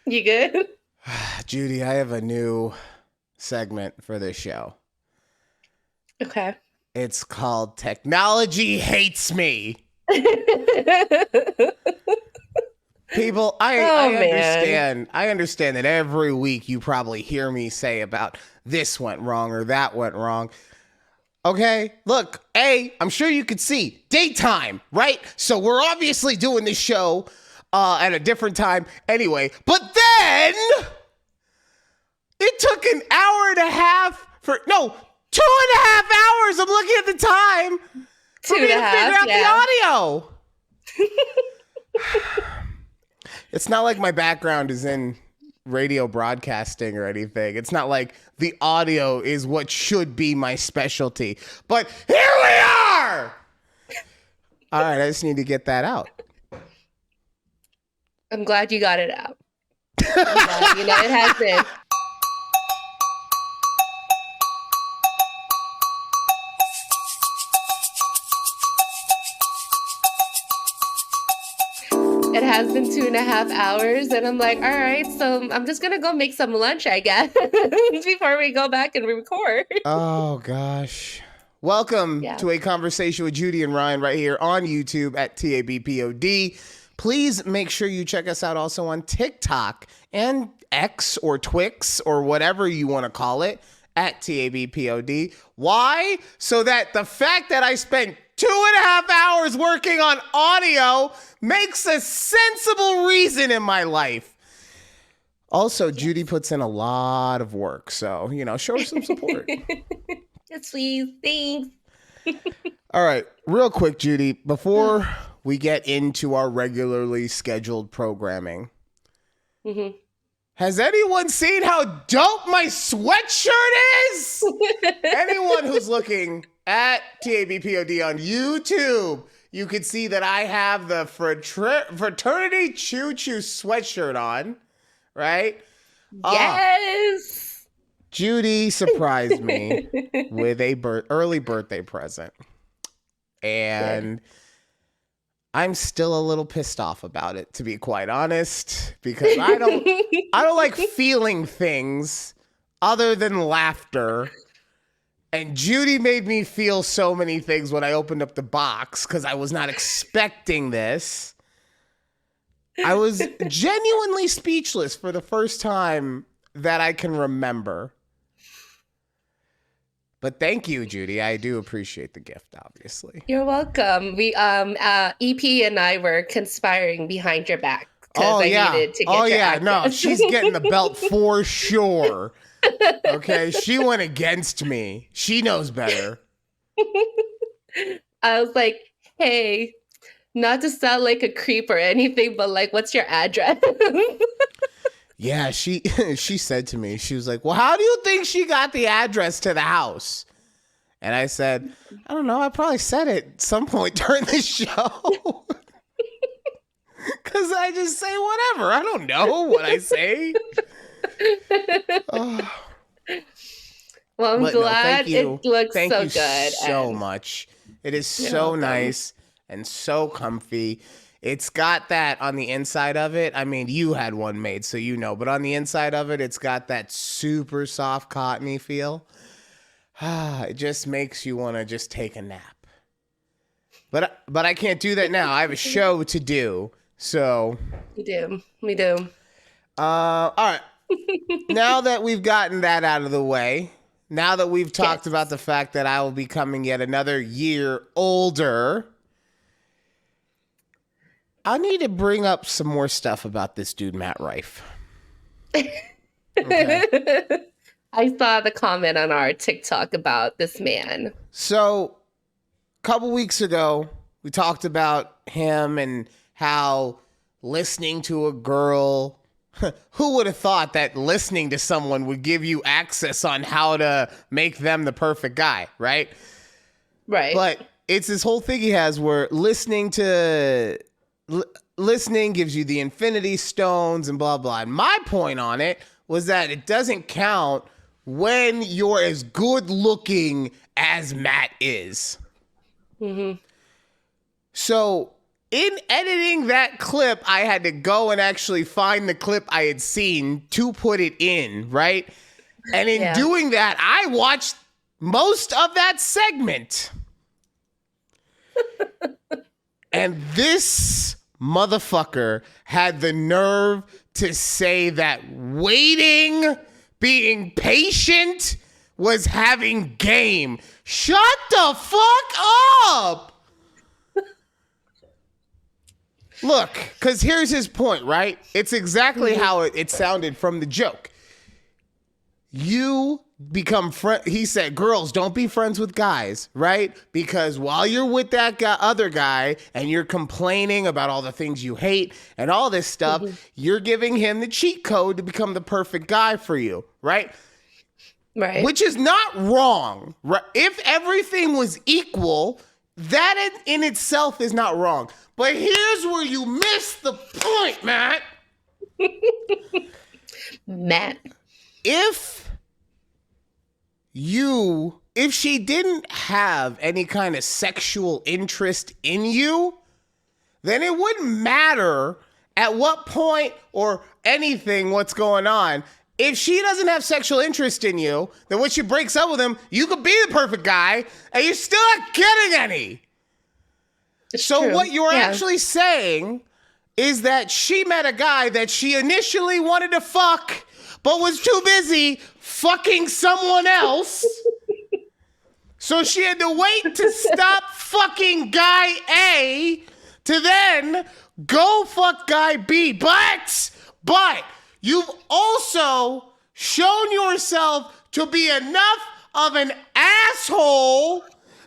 You good? Judy, I have a new segment for this show. Okay. It's called Technology Hates Me. People, Oh I man. understand. I understand that every week you probably hear me say about this went wrong or that went wrong. Okay, look, I'm sure you could see daytime, right? So we're obviously doing this show at a different time anyway. But then it took an hour and a half for, no, 2.5 hours. I'm looking at the time Two for me and a to figure half, out yeah. the audio. It's not like my background is in radio broadcasting or anything. It's not like the audio is what should be my specialty. But here we are. All right, I just need to get that out. I'm glad you got it out. It has been. It has been 2.5 hours, and I'm like, all right, so I'm just gonna go make some lunch, I guess, before we go back and record. Oh, gosh. Welcome Yeah. to a conversation with Judy and Ryan right here on YouTube at TABPOD. Please make sure you check us out also on TikTok and X or Twix or whatever you want to call it at TABPOD. Why? So that the fact that I spent 2.5 hours working on audio makes a sensible reason in my life. Also, Judy puts in a lot of work, so, show her some support. Yes, please. Thanks. All right, real quick, Judy, before we get into our regularly scheduled programming, has anyone seen how dope my sweatshirt is? Anyone who's looking at TABPOD on YouTube, you can see that I have the fraternity choo-choo sweatshirt on, right? Yes. Judy surprised me with a early birthday present. And I'm still a little pissed off about it, to be quite honest, because I don't like feeling things other than laughter. And Judy made me feel so many things when I opened up the box because I was not expecting this. I was genuinely speechless for the first time that I can remember. But thank you, Judy. I do appreciate the gift, obviously. You're welcome. We EP and I were conspiring behind your back because I needed to get your address. No, she's getting the belt for sure. Okay, she went against me. She knows better. I was like, hey, not to sound like a creep or anything, but like, what's your address? Yeah, she said to me, she was like, well, how do you think she got the address to the house? And I said, I don't know. I probably said it at some point during the show. Because I just say whatever. I don't know what I say. Oh. Well, I'm glad it looks thank so you good. So much. It is so nice and so comfy. It's got that on the inside of it. I mean, you had one made, so you know. But on the inside of it, it's got that super soft cottony feel. It just makes you want to just take a nap. But I can't do that now. I have a show to do. So We do. All right. Now that we've gotten that out of the way, now that we've talked about the fact that I will be coming yet another year older, I need to bring up some more stuff about this dude, Matt Rife. Okay. I saw the comment on our TikTok about this man. So, a couple weeks ago, we talked about him and how listening to a girl, who would have thought that listening to someone would give you access on how to make them the perfect guy, right? Right. But it's this whole thing he has where listening gives you the infinity stones and blah, blah. And my point on it was that it doesn't count when you're as good looking as Matt is. Mm-hmm. So in editing that clip, I had to go and actually find the clip I had seen to put it in, right? And in doing that, I watched most of that segment. And this motherfucker had the nerve to say that waiting, being patient, was having game. Shut the fuck up! Look, because here's his point, right? It's exactly how it sounded from the joke. You become he said, girls, don't be friends with guys, right? Because while you're with that other guy and you're complaining about all the things you hate and all this stuff, you're giving him the cheat code to become the perfect guy for you, right? Right. Which is not wrong. Right? If everything was equal, that in itself is not wrong. But here's where you miss the point, Matt. Matt. If she didn't have any kind of sexual interest in you, then it wouldn't matter at what point or anything what's going on. If she doesn't have sexual interest in you, then when she breaks up with him, you could be the perfect guy and you're still not getting any. So what you're actually saying is that she met a guy that she initially wanted to fuck, but was too busy fucking someone else. So she had to wait to stop fucking guy A to then go fuck guy B. But you've also shown yourself to be enough of an asshole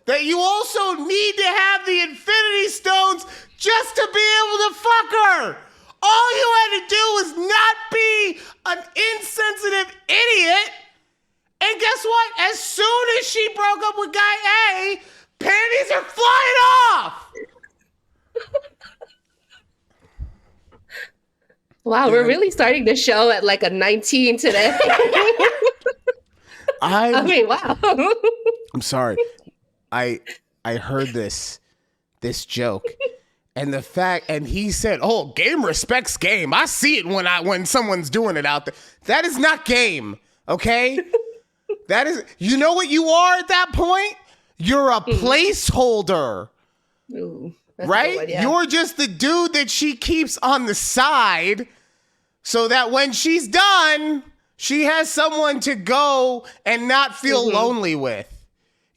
that you also need to have the Infinity Stones just to be able to fuck her. All you had to do was not be an insensitive idiot. And guess what? As soon as she broke up with guy A, panties are flying off. Wow, we're really starting the show at like a 19 today. I mean, wow. I'm sorry. I heard this joke, and he said, "Oh, game respects game. I see it when someone's doing it out there." That is not game, okay? That is, you know what you are at that point? You're a placeholder, right? One, yeah. You're just the dude that she keeps on the side, so that when she's done, she has someone to go and not feel lonely with.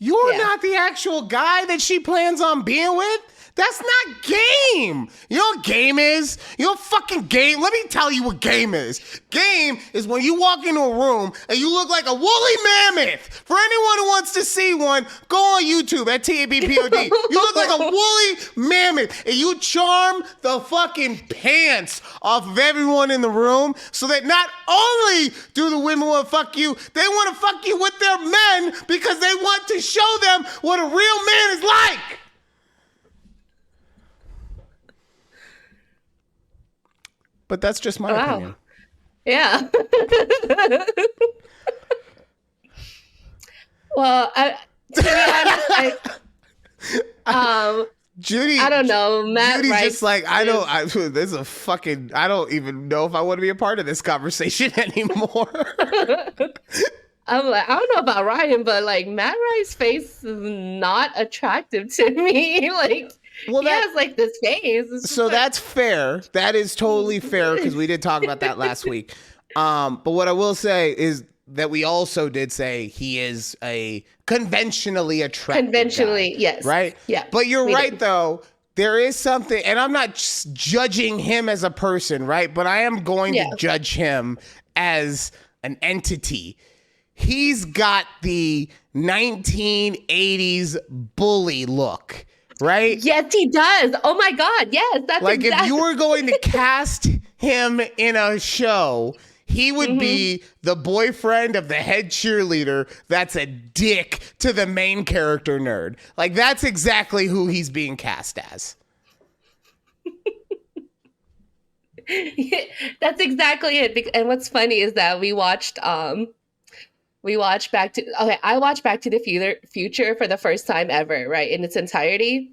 You're not the actual guy that she plans on being with. That's not game. You know what game is? You know what fucking game? Let me tell you what game is. Game is when you walk into a room and you look like a woolly mammoth. For anyone who wants to see one, go on YouTube at TABPOD. You look like a woolly mammoth and you charm the fucking pants off of everyone in the room so that not only do the women want to fuck you, they want to fuck you with their men because they want to show them what a real man is like. But that's just my opinion. Yeah. Well, to be honest, Judy, I don't know. Matt Judy's Rice just like, I don't even know if I want to be a part of this conversation anymore. I'm like, I don't know about Ryan, but like Matt Rice's face is not attractive to me. Like, well, he has like this face. So like, that's fair. That is totally fair because we did talk about that last week. But what I will say is that we also did say he is a conventionally attractive guy, yes. Right? Yeah. But you're right, though. There is something, and I'm not just judging him as a person, right? But I am going to judge him as an entity. He's got the 1980s bully look. Right? Yes, he does. Oh my God. Yes, that's like if you were going to cast him in a show, he would be the boyfriend of the head cheerleader that's a dick to the main character nerd. Like that's exactly who he's being cast as. That's exactly it. And what's funny is that I watched Back to the Future for the first time ever, right? In its entirety.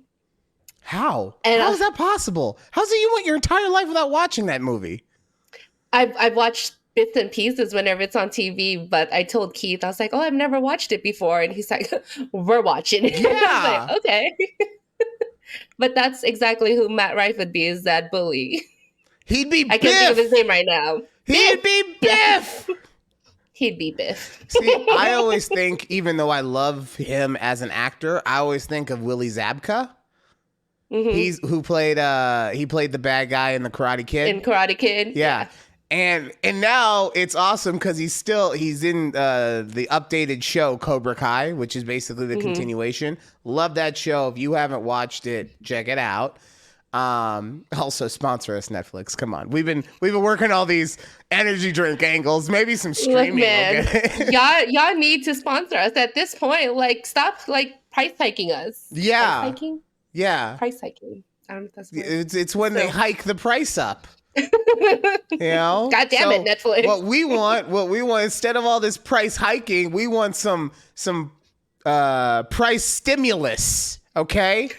How? And How is that possible? How's it you went your entire life without watching that movie? I've watched bits and pieces whenever it's on TV, but I told Keith, I was like, oh, I've never watched it before. And he's like, we're watching it. Yeah. I was like, okay. But that's exactly who Matt Rife would be, is that bully. He'd be Biff. I can't think of his name right now. He'd be Biff. He'd be Biff. See, I always think, even though I love him as an actor, I always think of Willie Zabka. Mm-hmm. He played the bad guy in the Karate Kid. In Karate Kid. Yeah. And now it's awesome because he's in the updated show Cobra Kai, which is basically the continuation. Love that show. If you haven't watched it, check it out. Also sponsor us, Netflix. Come on. We've been working all these energy drink angles. Maybe some streaming. Look, man, y'all need to sponsor us at this point. Like, stop price hiking us. Yeah. Price hiking? Yeah. Price hiking. I don't know if that's right. It's when they hike the price up. You know? God damn it, Netflix. What we want instead of all this price hiking, we want some price stimulus. Okay?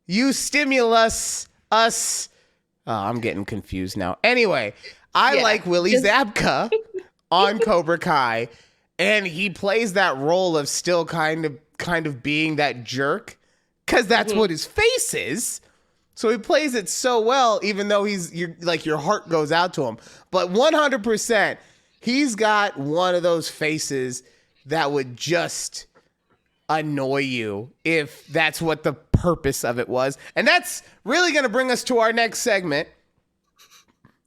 You stimulus us. Oh, I'm getting confused now. Anyway, I like Willie Zabka on Cobra Kai, and he plays that role of still kind of being that jerk, because that's what his face is. So he plays it so well, even though your heart goes out to him. But 100%, he's got one of those faces that would just annoy you if that's what the purpose of it was. And that's really going to bring us to our next segment,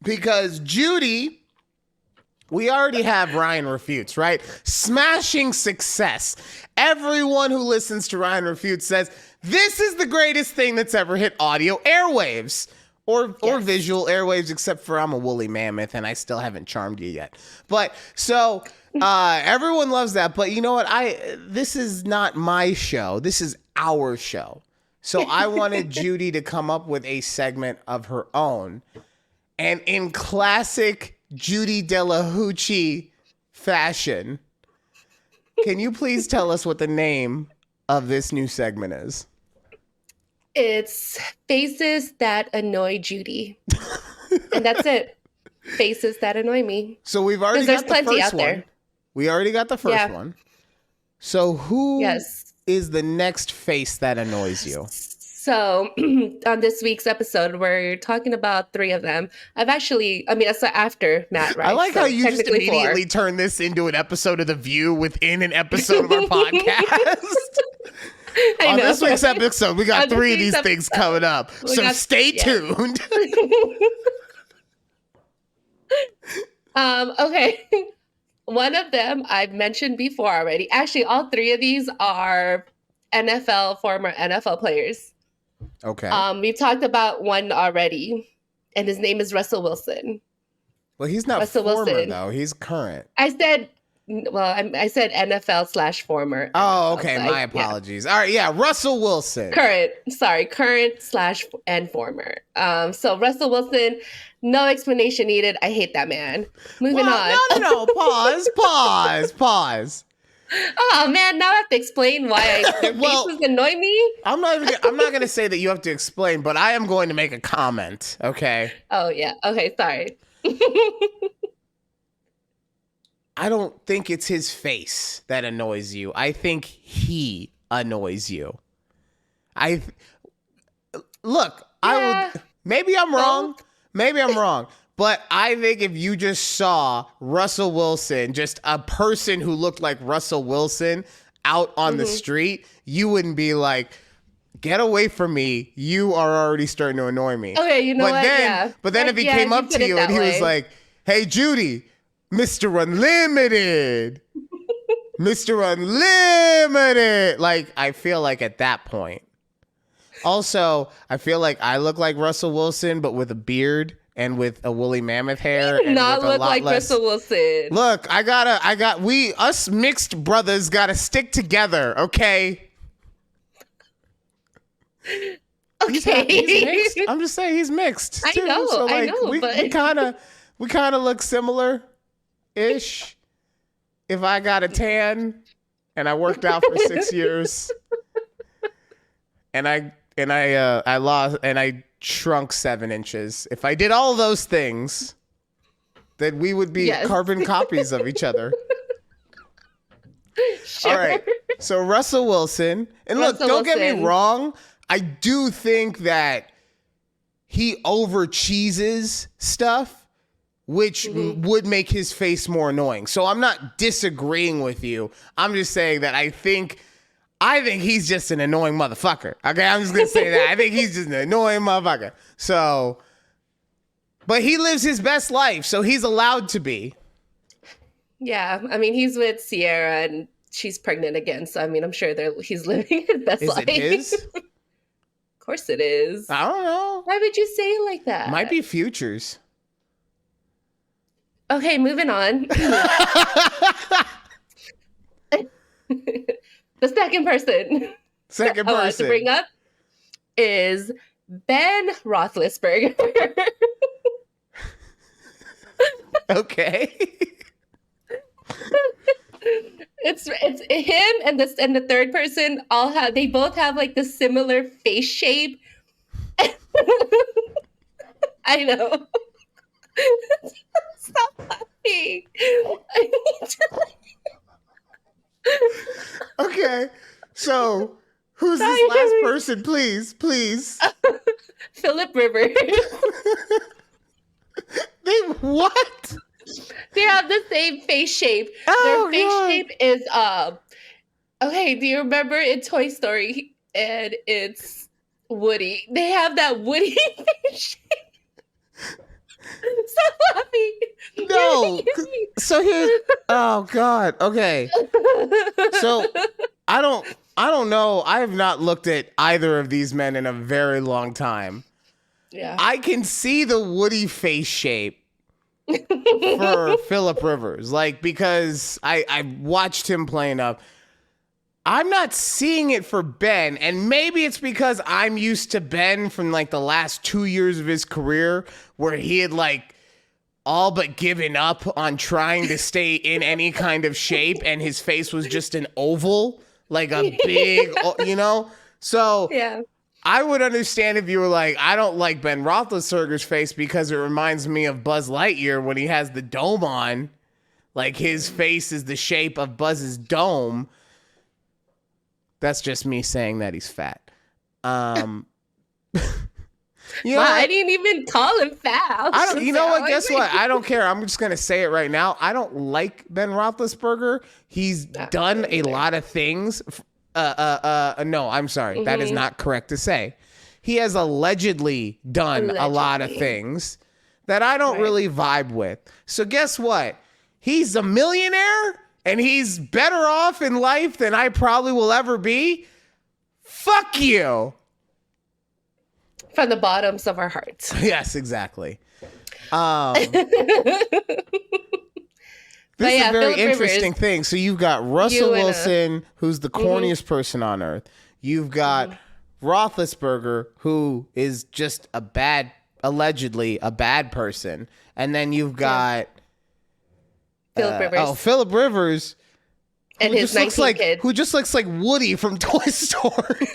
because Judy, we already have Ryan Refutes, right? Smashing success. Everyone who listens to Ryan Refutes says, this is the greatest thing that's ever hit audio airwaves or visual airwaves, except for I'm a woolly mammoth and I still haven't charmed you yet. But so everyone loves that. But you know what? This is not my show. This is our show. So I wanted Judy to come up with a segment of her own. And in classic Judy Delahoochee fashion, can you please tell us what the name of this new segment is? It's Faces That Annoy Judy. And that's it. Faces that annoy me. So we've already got the first one. We already got the first one. So who is the next face that annoys you? So on this week's episode, we're talking about 3 of them. That's after Matt, right? I like how you just immediately turn this into an episode of The View within an episode of our podcast. On this week's episode, we got 3 of these things coming up. So stay tuned. Okay. One of them I've mentioned before already. Actually, all 3 of these are former NFL players. Okay. We've talked about one already, and his name is Russell Wilson. Well, he's not Russell former, Wilson. though. He's current. I said NFL/former. Oh, okay. My apologies. Yeah. All right. Yeah. Russell Wilson. Current / and former. So Russell Wilson, no explanation needed. I hate that man. Moving on. No. Pause. Oh man, now I have to explain why their faces annoy me. I'm not going to say that you have to explain, but I am going to make a comment. Okay. Oh yeah. Okay. Sorry. I don't think it's his face that annoys you. I think he annoys you. Maybe I'm wrong. But I think if you just saw Russell Wilson, just a person who looked like Russell Wilson out on the street, you wouldn't be like, get away from me. You are already starting to annoy me. Okay, you know what? But then if he came up to you and he was like, hey, Judy, Mr. Unlimited. Mr. Unlimited. Like, I feel like at that point. Also, I feel like I look like Russell Wilson, but with a beard and with a woolly mammoth hair. You do not look like Russell Wilson. Look, us mixed brothers gotta stick together, okay? Okay. He's mixed. I'm just saying he's mixed. I know, so we kind of look similar-ish. If I got a tan and I worked out for 6 years and I and I lost and I shrunk 7 inches. If I did all those things, then we would be carbon copies of each other. Sure. All right. So Russell Wilson. And look, don't get me wrong. I do think that he over cheeses stuff, which would make his face more annoying. So I'm not disagreeing with you. I'm just saying that I think he's just an annoying motherfucker. Okay, I'm just gonna say that. I think he's just an annoying motherfucker. So, but he lives his best life, so he's allowed to be. Yeah, I mean, he's with Sierra and she's pregnant again. So, I mean, I'm sure he's living his best life. Is it his? Of course it is. I don't know. Why would you say it like that? Might be Future's. Okay, moving on. The second person I want to bring up is Ben Roethlisberger. Okay. It's him and the third person they both have like the similar face shape. I know. Stop laughing. Okay, so who's this last person? Please. Philip Rivers. They what? They have the same face shape. Their face shape is okay, do you remember in Toy Story and it's Woody? They have that Woody face shape. Stop laughing. No. So here's oh God. Okay. So I don't know. I have not looked at either of these men in a very long time. Yeah. I can see the Woody face shape for Philip Rivers. Like, because I watched him playing up. I'm not seeing it for Ben, and maybe it's because I'm used to Ben from like the last 2 years of his career where he had like all but given up on trying to stay in any kind of shape and his face was just an oval, like a big, you know? So yeah. I would understand if you were like, I don't like Ben Roethlisberger's face because it reminds me of Buzz Lightyear when he has the dome on. Like his face is the shape of Buzz's dome. That's just me saying that he's fat. You know, I didn't even call him fat. You know what? Guess what? I don't care. I'm just gonna say it right now. I don't like Ben Roethlisberger. He's done a lot of things. No, I'm sorry. That is not correct to say. He has allegedly done a lot of things that I don't really vibe with. So guess what? He's a millionaire and he's better off in life than I probably will ever be. Fuck you. From the bottoms of our hearts. Yes, exactly. This is a very interesting thing. So you've got Russell Wilson, who's the corniest person on earth. You've got Roethlisberger, who is just allegedly a bad person. And then you've got Philip Rivers. Philip Rivers. And his 19 kid. Who just looks like Woody from Toy Story.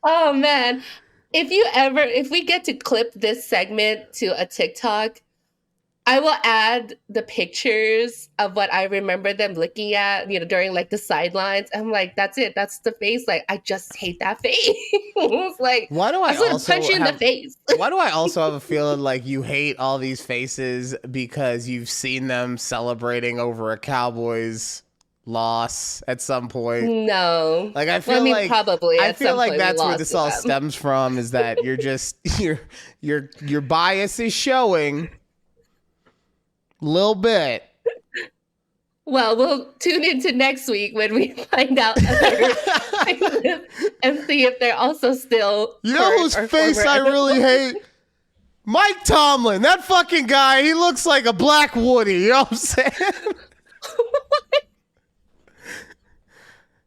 Oh man. If we get to clip this segment to a TikTok, I will add the pictures of what I remember them looking at, during like the sidelines. I'm like, that's it. That's the face. Like, I just hate that face. It's like, why do I also punch you in the face? Why do I also have a feeling like you hate all these faces because you've seen them celebrating over a Cowboys loss at some point? No, like I feel probably. I feel like that's where this all stems from. Is that you're just your bias is showing. Little bit. Well, we'll tune into next week when we find out and see if they're also still. You know whose face I really hate? Mike Tomlin. That fucking guy. He looks like a black Woody. You know what I'm saying?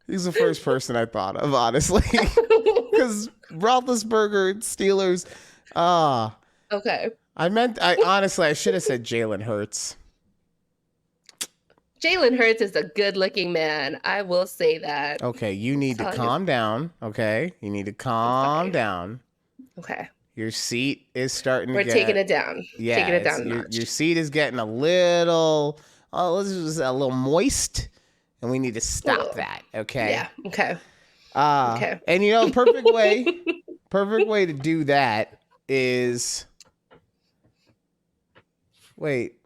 He's the first person I thought of, honestly. Because Roethlisberger, Steelers. Okay. I honestly, I should have said Jalen Hurts. Jalen Hurts is a good-looking man. I will say that. Okay, you need to calm down. Okay, you need to calm down. Okay. Your seat is starting to We're taking it down. Yeah, taking it down a your notch. seat is getting a little moist, and we need to stop that. Okay. Yeah. Okay. Okay. And you know, perfect way to do that is. Wait,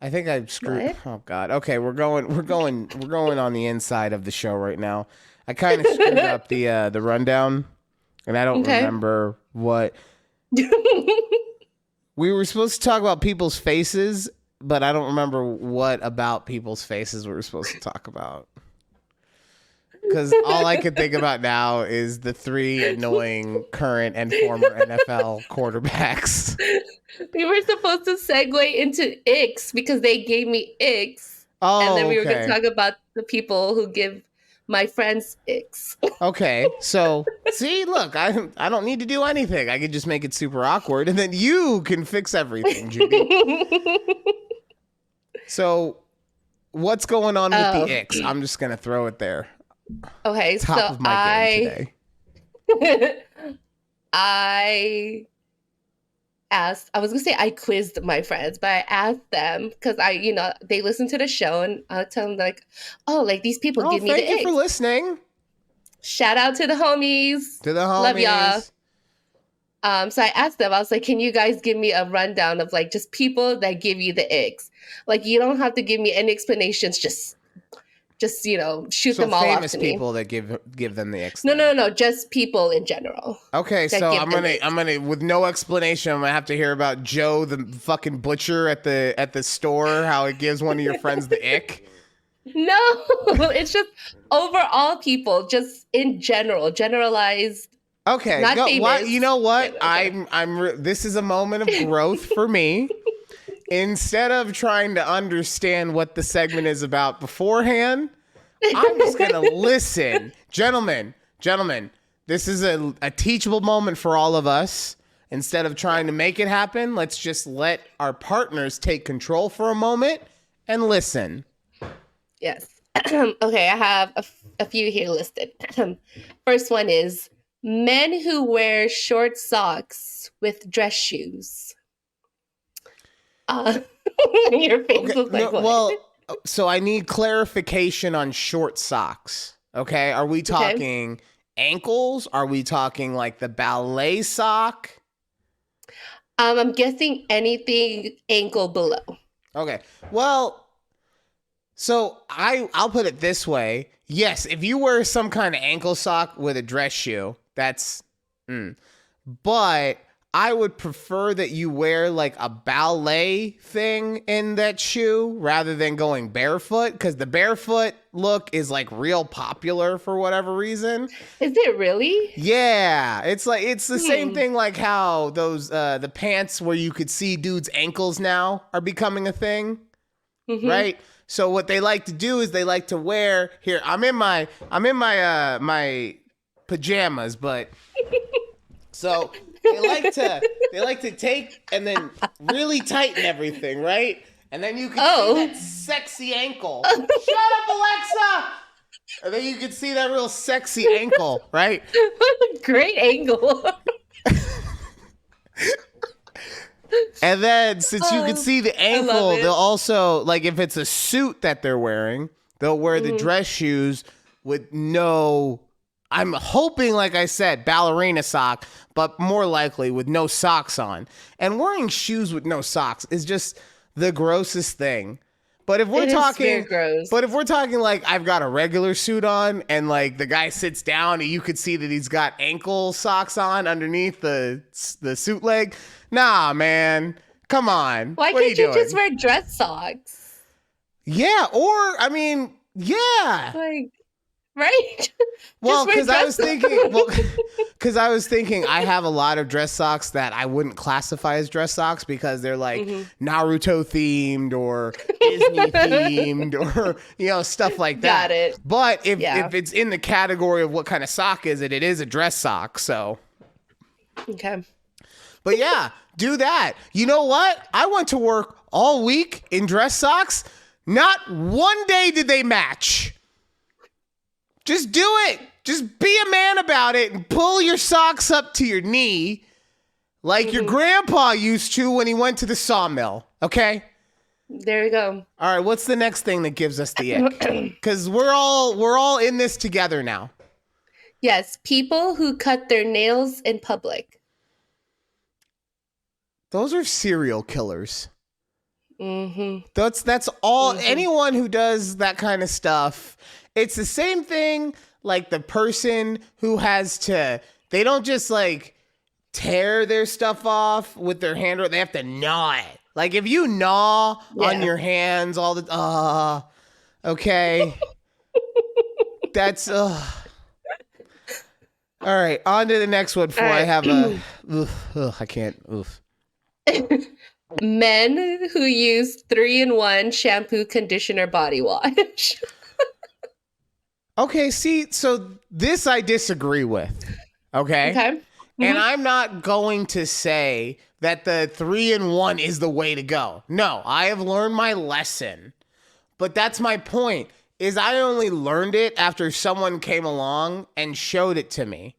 I think I screwed. What? Oh God. Okay, we're going on the inside of the show right now. I kind of screwed up the rundown, and I don't remember what we were supposed to talk about. People's faces, but I don't remember what about people's faces we were supposed to talk about. Because all I can think about now is the 3 annoying current and former NFL quarterbacks. We were supposed to segue into icks because they gave me icks. Oh, and then we were going to talk about the people who give my friends icks. Okay, so see, look, I don't need to do anything. I can just make it super awkward, and then you can fix everything, Judy. So, what's going on with the icks? I'm just going to throw it there. Okay, Top of my game today. I quizzed my friends, but I asked them because they listen to the show, and I'll tell them like, oh, like these people give me the icks. Thank you for listening. Shout out to the homies. Love y'all. So I asked them, I was like, can you guys give me a rundown of like just people that give you the icks? Like, you don't have to give me any explanations, just shoot them all off to me. Famous people that give them the icks. No, just people in general. Okay, so I'm gonna with no explanation, I'm gonna have to hear about Joe the fucking butcher at the store, how it gives one of your friends the ick. No, it's just overall people, just in general, generalized. Okay, not famous. You know what? Okay. This is a moment of growth for me. Instead of trying to understand what the segment is about beforehand, I'm just going to listen. Gentlemen, this is a teachable moment for all of us. Instead of trying to make it happen, let's just let our partners take control for a moment and listen. Yes. Okay, I have a few here listed. First one is men who wear short socks with dress shoes. Your face was like, what? Well, so I need clarification on short socks. Okay, are we talking ankles? Are we talking like the ballet sock? I'm guessing anything ankle below. Okay, well, so I'll put it this way. Yes, if you wear some kind of ankle sock with a dress shoe, that's, but I would prefer that you wear like a ballet thing in that shoe rather than going barefoot, because the barefoot look is like real popular for whatever reason. Is it really? Yeah, it's like it's the same thing like how those the pants where you could see dudes' ankles now are becoming a thing, right? So what they like to do is they like to wear here. I'm in my my pajamas, but so. They like to take and then really tighten everything, right? And then you can see that sexy ankle. Shut up, Alexa! And then you can see that real sexy ankle, right? Great angle. And then since you can see the ankle, they'll also, like if it's a suit that they're wearing, they'll wear the dress shoes with no, I'm hoping, like I said, ballerina sock, but more likely with no socks on. And wearing shoes with no socks is just the grossest thing. But if we're talking like I've got a regular suit on and like the guy sits down and you could see that he's got ankle socks on underneath the suit leg. Nah, man. Come on. Why can't you just wear dress socks? Yeah, or I mean, yeah. Like, right? Well, because I was thinking I have a lot of dress socks that I wouldn't classify as dress socks because they're like Naruto themed or Disney themed or stuff like that. Got it. But if it's in the category of what kind of sock is it is a dress sock. So okay. But yeah, do that. You know what? I went to work all week in dress socks. Not one day did they match. Just do it. Just be a man about it and pull your socks up to your knee like your grandpa used to when he went to the sawmill. Okay? There we go. All right, what's the next thing that gives us the ick? Because we're all in this together now. Yes, people who cut their nails in public. Those are serial killers. Mm-hmm. That's all. Anyone who does that kind of stuff, it's the same thing like the person who has to, they don't just like tear their stuff off with their hand, or they have to gnaw it. Like if you gnaw on your hands all the, okay. That's, all right, on to the next one before I have a, I can't, Men who use 3-in-1 shampoo, conditioner, body wash. Okay, see, so this I disagree with, okay? Okay. And I'm not going to say that the 3-in-1 is the way to go. No, I have learned my lesson. But that's my point, is I only learned it after someone came along and showed it to me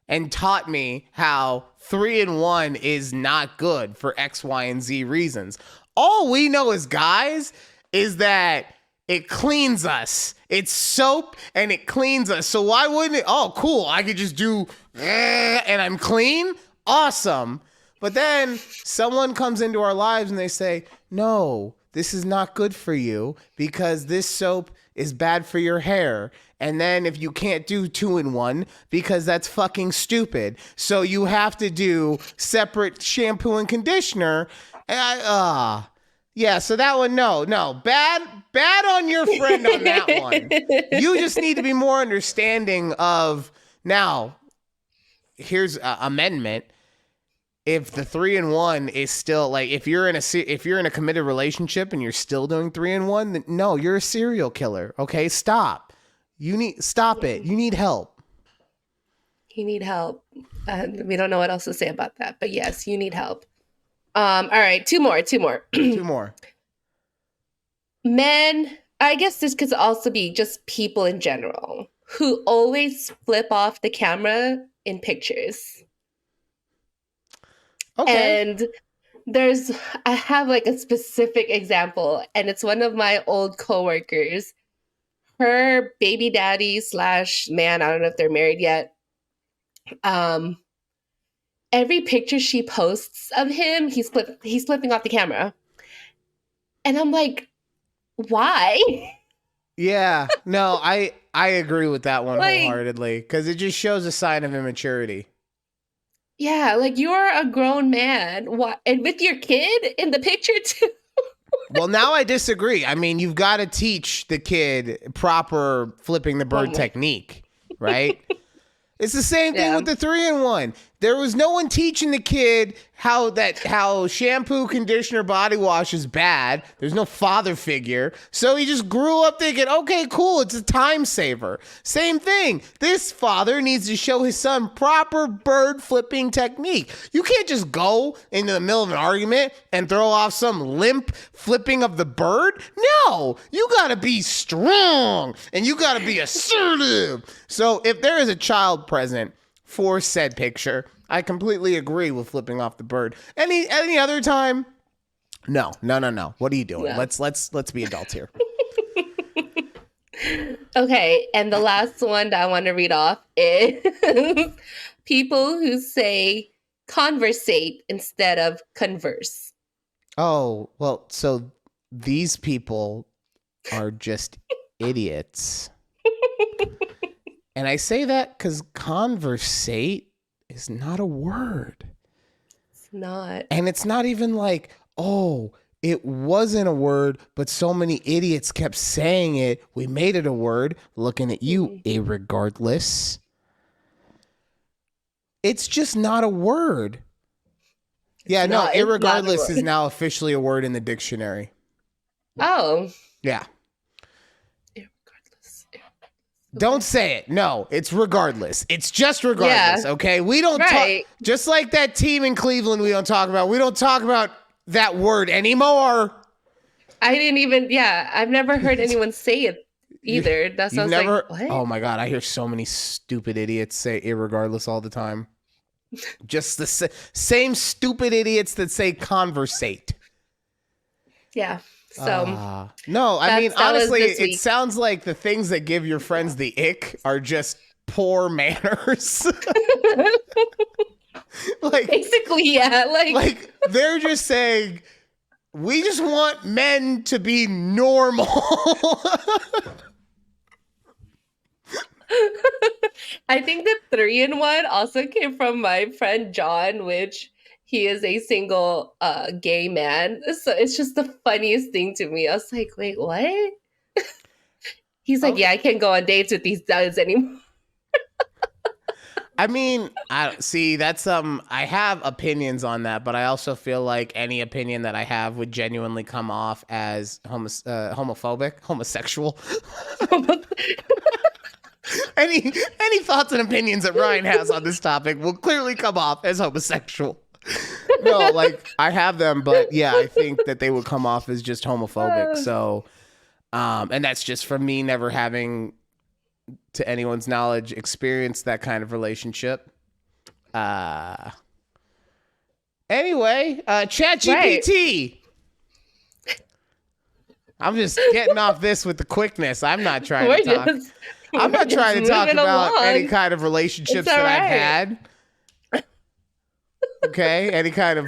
and taught me how 3-in-1 is not good for X, Y, and Z reasons. All we know as guys is that it cleans us. It's soap and it cleans us. So why wouldn't it? Oh, cool. I could just do and I'm clean. Awesome. But then someone comes into our lives and they say, no, this is not good for you because this soap is bad for your hair. And then if you can't do 2-in-1 because that's fucking stupid. So you have to do separate shampoo and conditioner. And yeah, so that one, no, bad on your friend on that one. You just need to be more understanding of, now, here's an amendment. If the 3-in-1 is still, like, if you're in a committed relationship and you're still doing 3-in-1, then no, you're a serial killer. Okay, stop it. You need help. You need help. We don't know what else to say about that, but yes, you need help. All right, two more. Two more. Men, I guess this could also be just people in general who always flip off the camera in pictures. Okay. And I have like a specific example, and it's one of my old coworkers. Her baby daddy / man, I don't know if they're married yet. Every picture she posts of him, he's flipping off the camera. And I'm like, why? Yeah, no, I agree with that one wholeheartedly, because it just shows a sign of immaturity. Yeah, like you're a grown man. Why? And with your kid in the picture too. Well, now I disagree. I mean, you've got to teach the kid proper flipping the bird technique, right? It's the same thing with the 3-in-1. There was no one teaching the kid how shampoo, conditioner, body wash is bad. There's no father figure. So he just grew up thinking, okay, cool, it's a time saver. Same thing. This father needs to show his son proper bird flipping technique. You can't just go into the middle of an argument and throw off some limp flipping of the bird. No, you got to be strong and you got to be assertive. So if there is a child present for said picture, I completely agree with flipping off the bird. Any other time? No. What are you doing? Yeah. Let's be adults here. Okay, and the last one that I want to read off is people who say conversate instead of converse. Oh, well, so these people are just idiots. And I say that because conversate is not a word. It's not. And it's not even like, oh, it wasn't a word, but so many idiots kept saying it. We made it a word. Looking at you, irregardless. It's just not a word. Yeah, no, irregardless is now officially a word in the dictionary. Oh. Yeah. Don't say it. No, it's regardless. It's just regardless, okay? We don't talk, just like that team in Cleveland we don't talk about that word anymore. I didn't even. Yeah, I've never heard anyone say it You, either. That's why I you've was like, never. what? Oh my god, I hear so many stupid idiots say irregardless all the time. Just the same stupid idiots that say conversate. Yeah. So no, I mean that was honestly, this it week. sounds like the things that give your friends the ick are just poor manners. Like Basically, yeah. like they're just saying we just want men to be normal. I think the 3-in-1 also came from my friend John, which he is a single gay man. So it's just the funniest thing to me. I was like, wait, what? He's like, Okay. yeah, I can't go on dates with these dudes anymore. I mean, I see that's I have opinions on that, but I also feel like any opinion that I have would genuinely come off as homophobic, homosexual. Any thoughts and opinions that Ryan has on this topic will clearly come off as homosexual. No, like I have them, but yeah, I think that they would come off as just homophobic. So, and that's just from me never having, to anyone's knowledge, experienced that kind of relationship. Anyway, ChatGPT. Right. I'm just getting off this with the quickness. I'm not trying to talk. I'm not trying to talk about any kind of relationships that I've had. Okay, any kind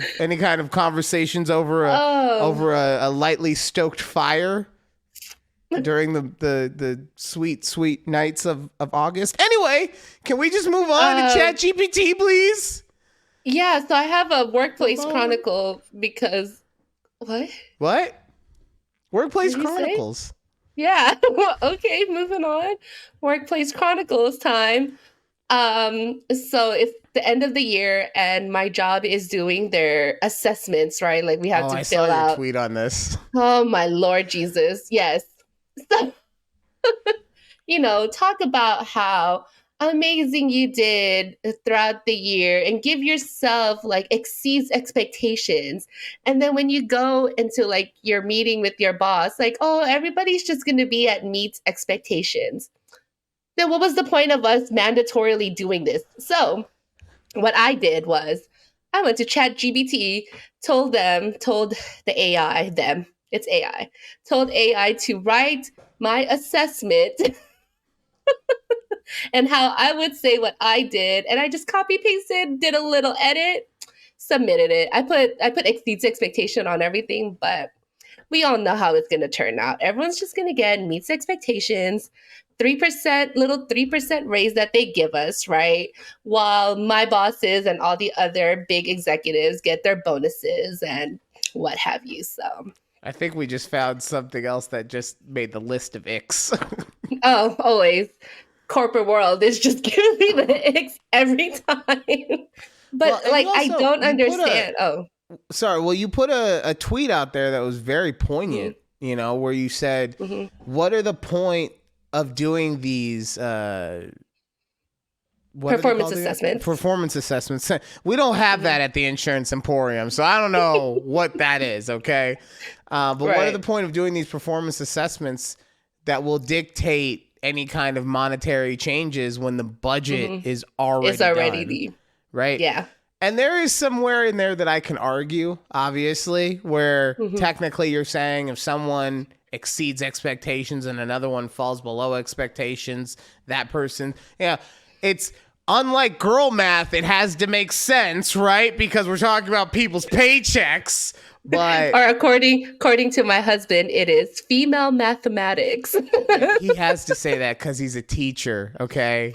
of conversations over a lightly stoked fire during the sweet nights of August. Anyway, can we just move on to ChatGPT, please? Yeah, so I have a workplace chronicle because what? Workplace chronicles. Yeah. Okay, moving on. Workplace chronicles time. So it's the end of the year and my job is doing their assessments, right? Like we have to fill out. I saw your tweet on this. Oh my Lord Jesus. Yes. So, talk about how amazing you did throughout the year and give yourself exceeds expectations. And then when you go into your meeting with your boss, oh, everybody's just going to be at meets expectations. Then what was the point of us mandatorily doing this? So what I did was I went to ChatGPT, told the AI, it's AI, told AI to write my assessment and how I would say what I did. And I just copy pasted, did a little edit, submitted it. I put exceeds expectation on everything, but we all know how it's going to turn out. Everyone's just going to get meets expectations, 3% raise that they give us, right? While my bosses and all the other big executives get their bonuses and what have you. So I think we just found something else that just made the list of icks. Oh, always. Corporate world is just giving me the icks every time. But I don't understand. Sorry, well, you put a tweet out there that was very poignant, where you said, what are the point of doing these performance assessments? Performance assessments. We don't have that at the Insurance Emporium, so I don't know what that is, okay? But what are the point of doing these performance assessments that will dictate any kind of monetary changes when the budget is already done, right? Yeah. And there is somewhere in there that I can argue, obviously, where technically you're saying if someone exceeds expectations and another one falls below expectations, that person, it's unlike girl math, it has to make sense, right? Because we're talking about people's paychecks. But or according to my husband, it is female mathematics. He has to say that because he's a teacher, okay?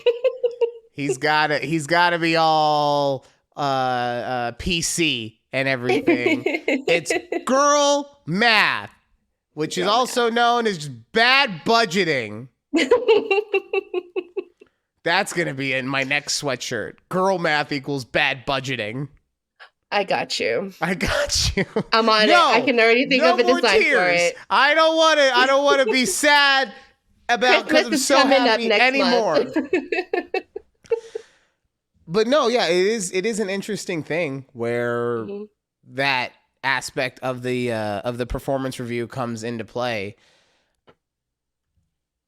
He's gotta be all PC and everything. It's girl math, which is also known as bad budgeting. That's gonna be in my next sweatshirt. Girl math equals bad budgeting. I got you. I'm on it. I can already think of a design for it. I don't want to be sad about because I'm so happy anymore. But no, yeah, it is an interesting thing where that aspect of the performance review comes into play.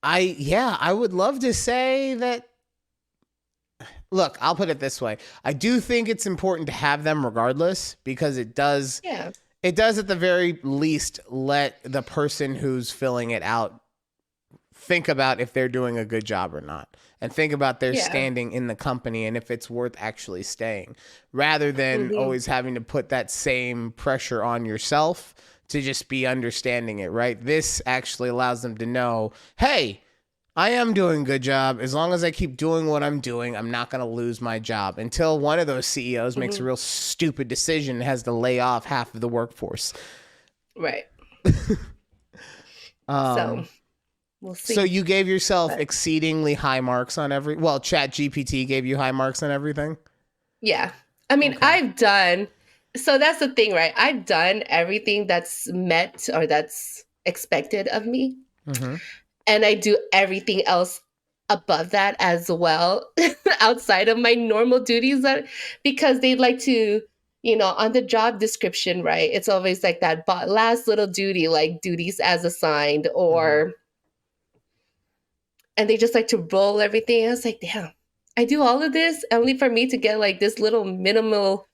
I would love to say that. Look, I'll put it this way. I do think it's important to have them regardless, because it does at the very least let the person who's filling it out think about if they're doing a good job or not, and think about their standing in the company and if it's worth actually staying, rather than always having to put that same pressure on yourself to just be understanding it, right? This actually allows them to know, hey, I am doing a good job. As long as I keep doing what I'm doing, I'm not going to lose my job, until one of those CEOs makes a real stupid decision and has to lay off half of the workforce. Right. So we'll see. So you gave yourself exceedingly high marks on ChatGPT gave you high marks on everything? Yeah. I mean, okay. So that's the thing, right? I've done everything that's met or that's expected of me. Mm-hmm. And I do everything else above that as well, outside of my normal duties, because they'd like to, on the job description, right? It's always like that last little duty, like duties as assigned, or, and they just like to roll everything. I was like, damn, I do all of this only for me to get like this little minimal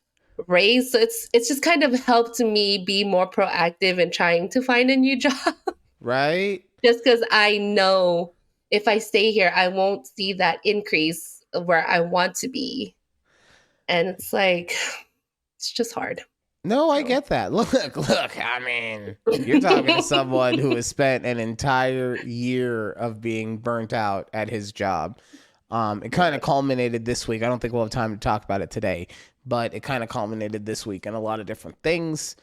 raise. So it's just kind of helped me be more proactive in trying to find a new job. Right. Just because I know if I stay here, I won't see that increase where I want to be. And it's like, it's just hard. No, I get that. Look, I mean, you're talking to someone who has spent an entire year of being burnt out at his job. It kind of culminated this week. I don't think we'll have time to talk about it today, but it kind of culminated this week in a lot of different things.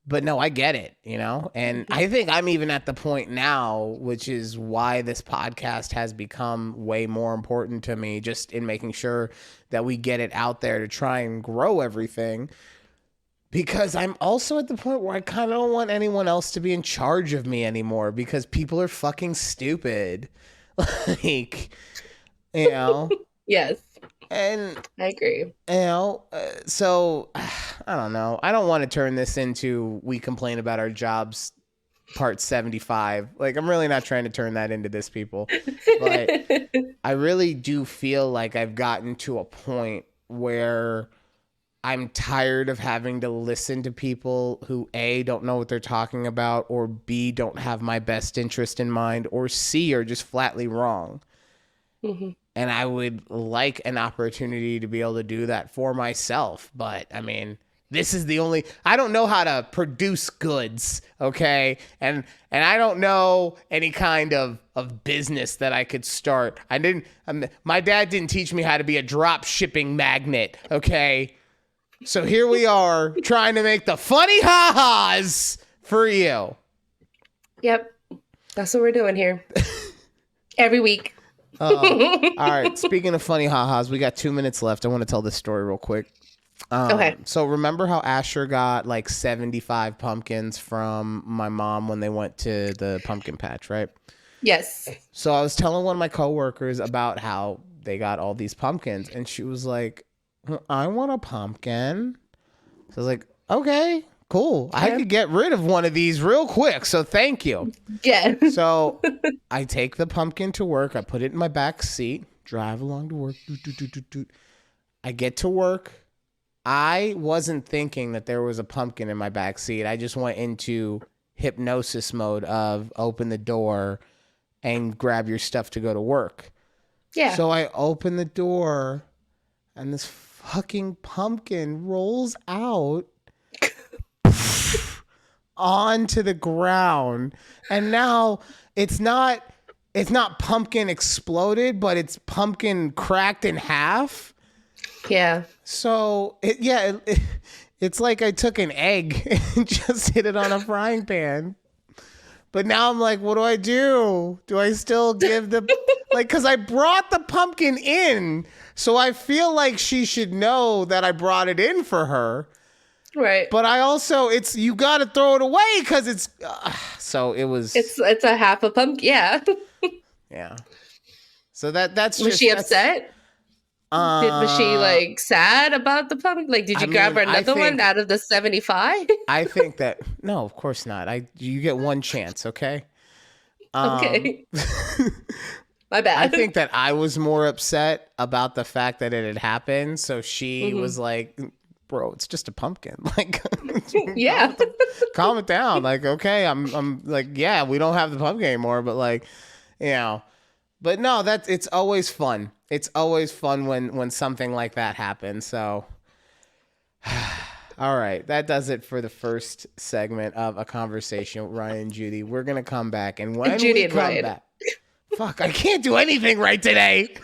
But no, I get it, and I think I'm even at the point now, which is why this podcast has become way more important to me, just in making sure that we get it out there to try and grow everything. Because I'm also at the point where I kind of don't want anyone else to be in charge of me anymore, because people are fucking stupid. Like, Yes. And I agree. So I don't know. I don't want to turn this into we complain about our jobs part 75. Like, I'm really not trying to turn that into this, people. But I really do feel like I've gotten to a point where I'm tired of having to listen to people who A, don't know what they're talking about, or B, don't have my best interest in mind, or C, are just flatly wrong. Mm-hmm. And I would like an opportunity to be able to do that for myself. But I mean, this is the only, I don't know how to produce goods. Okay. And I don't know any kind of business that I could start. My dad didn't teach me how to be a drop shipping magnet. Okay. So here we are trying to make the funny ha-has for you. Yep. That's what we're doing here. Every week. All right. Speaking of funny ha-has, we got 2 minutes left. I want to tell this story real quick. Okay. So remember how Asher got like 75 pumpkins from my mom when they went to the pumpkin patch, right? Yes. So I was telling one of my coworkers about how they got all these pumpkins, and she was like, I want a pumpkin. So I was like, okay, cool. I could get rid of one of these real quick, so thank you. Yeah. So I take the pumpkin to work. I put it in my back seat, drive along to work. I get to work. I wasn't thinking that there was a pumpkin in my back seat. I just went into hypnosis mode of open the door and grab your stuff to go to work. Yeah. So I open the door, and this fucking pumpkin rolls out onto the ground. And now it's not pumpkin exploded, but it's pumpkin cracked in half. Yeah. So it's like I took an egg and just hit it on a frying pan. But now I'm like, what do I do? Do I still give because I brought the pumpkin in, so I feel like she should know that I brought it in for her. Right. But I also, you got to throw it away because it's, so it was. It's a half a pumpkin. Yeah. Yeah. So that's Was she upset? Was she Uh, like sad about the pumpkin? Like, did I you grab mean, her I another one think out of the 75? I think that no, of course not. You get one chance, okay? Um, Okay, my I bad. think that I was more upset about the fact that it had happened. So she Hmm. was like, "Bro, it's just a pumpkin. Like, Yeah. calm it down. Like, okay, I'm like, yeah, we don't have the pumpkin anymore, but like, you know, but no, it's always fun. It's always fun when something like that happens. So, all right, that does it for the first segment of a conversation with Ryan and Judy. We're gonna come back, and when Judy we and come Ryan. back, fuck, I can't do anything right today.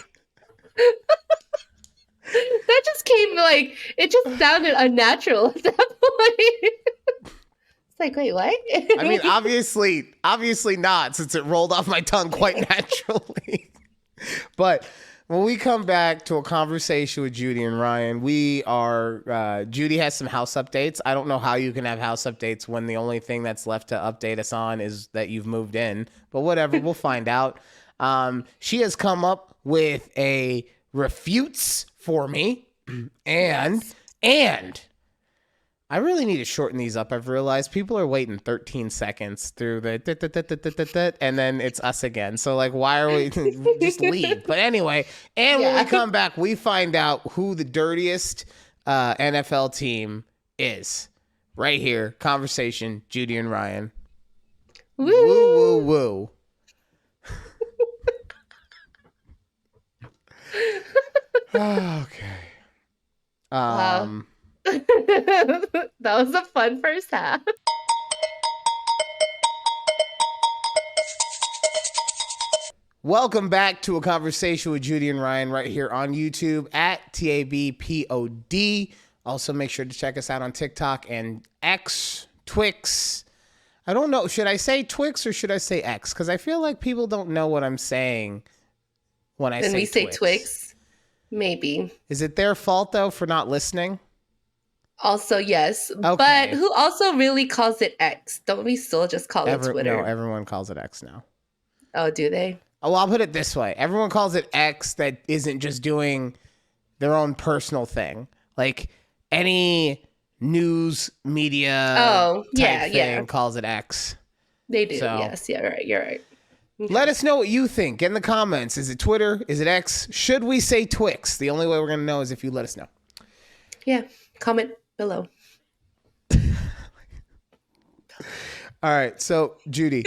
That just came like, it just sounded unnatural at that point. It's like, wait, what? I mean, obviously not, since it rolled off my tongue quite naturally. But when we come back to a conversation with Judy and Ryan, Judy has some house updates. I don't know how you can have house updates when the only thing that's left to update us on is that you've moved in, but whatever, we'll find out. She has come up with a refutes for me, and I really need to shorten these up. I've realized people are waiting 13 seconds through the and then it's us again. So like, why are we just leave? But anyway, and when we come back, we find out who the dirtiest NFL team is. Right here, conversation, Judy and Ryan. Woo Woo woo woo. Okay. Wow. That was a fun first half. Welcome back to a conversation with Judy and Ryan right here on YouTube at TABPOD. Also, make sure to check us out on TikTok and X, Twix. I don't know. Should I say Twix or should I say X? Because I feel like people don't know what I'm saying when I say Twix. When we say Twix, maybe. Is it their fault, though, for not listening? Also, yes. Okay. But who also really calls it X? Don't we still just call it Twitter? No, everyone calls it X now. Oh, do they? Oh, well, I'll put it this way. Everyone calls it X that isn't just doing their own personal thing. Like any news media type thing calls it X. They do, yes. Yeah, right. You're right. Okay. Let us know what you think in the comments. Is it Twitter? Is it X? Should we say Twix? The only way we're going to know is if you let us know. Yeah, comment below. All right, so Judy.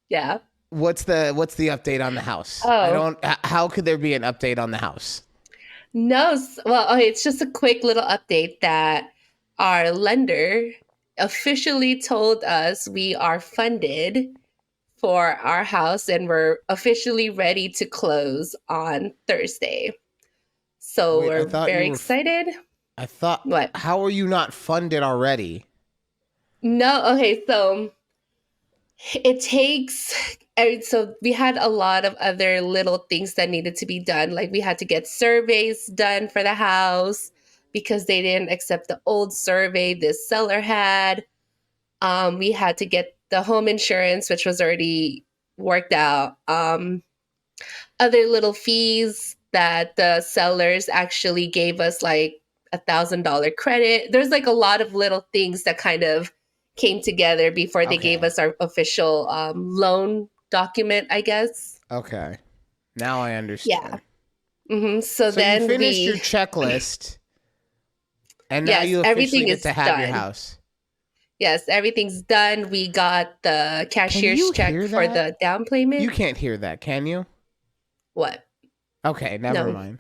Yeah. What's the update on the house? How could there be an update on the house? No, well, okay, it's just a quick little update that our lender officially told us we are funded for our house and we're officially ready to close on Thursday. So we're very excited. I thought, what? How are you not funded already? No, okay, so it takes, so we had a lot of other little things that needed to be done. Like we had to get surveys done for the house because they didn't accept the old survey this seller had. We had to get the home insurance, which was already worked out. Other little fees that the sellers actually gave us, like $1,000 credit. There's like a lot of little things that kind of came together before they gave us our official loan document, I guess. Okay. Now I understand. Yeah. Mm-hmm. So then you finished your checklist, and now you officially get to have your house. Yes, everything's done. We got the cashier's check for the down payment. You can't hear that, can you? What? Okay, never mind.